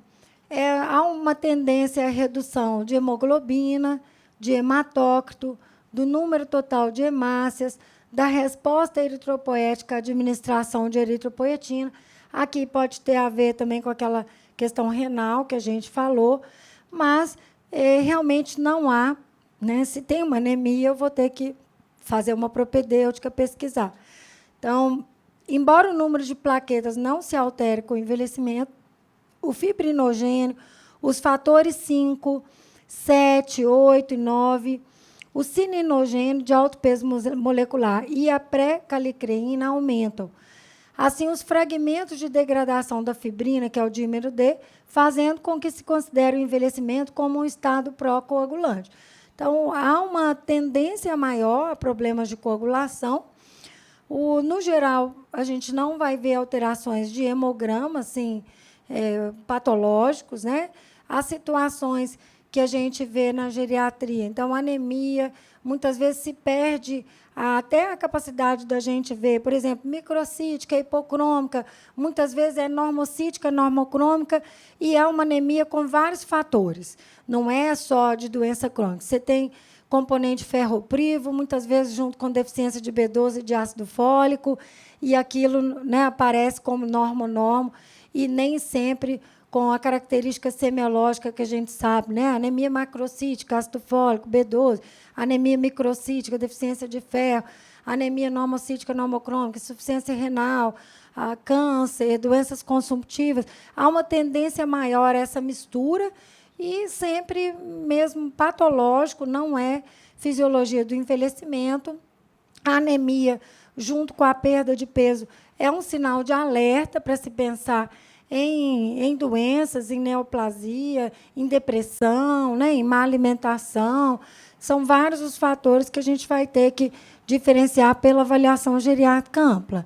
há uma tendência à redução de hemoglobina, de hematócrito, do número total de hemácias, da resposta eritropoética à administração de eritropoetina. Aqui pode ter a ver também com aquela questão renal que a gente falou, mas realmente não há, né? Se tem uma anemia, eu vou ter que fazer uma propedêutica, pesquisar. Então, embora o número de plaquetas não se altere com o envelhecimento, o fibrinogênio, os fatores 5, 7, 8 e 9, o cininogênio de alto peso molecular e a pré-calicreína aumentam. Assim, os fragmentos de degradação da fibrina, que é o dímero D, fazendo com que se considere o envelhecimento como um estado pró-coagulante. Então, há uma tendência maior a problemas de coagulação. No geral, a gente não vai ver alterações de hemograma, assim, patológicos, né? Há situações que a gente vê na geriatria. Então, anemia, muitas vezes se perde até a capacidade da gente ver, por exemplo, microcítica, hipocrômica, muitas vezes é normocítica, normocrômica, e é uma anemia com vários fatores. Não é só de doença crônica. Você tem componente ferroprivo, muitas vezes junto com deficiência de B12 e de ácido fólico, e aquilo, né, aparece como normo, e nem sempre com a característica semiológica que a gente sabe, né? Anemia macrocítica, ácido fólico, B12, anemia microcítica, deficiência de ferro, anemia normocítica, normocrômica, insuficiência renal, câncer, doenças consumptivas. Há uma tendência maior a essa mistura e sempre mesmo patológico, não é fisiologia do envelhecimento. A anemia, junto com a perda de peso, é um sinal de alerta para se pensar em doenças, em neoplasia, em depressão, né, em má alimentação. São vários os fatores que a gente vai ter que diferenciar pela avaliação geriátrica ampla.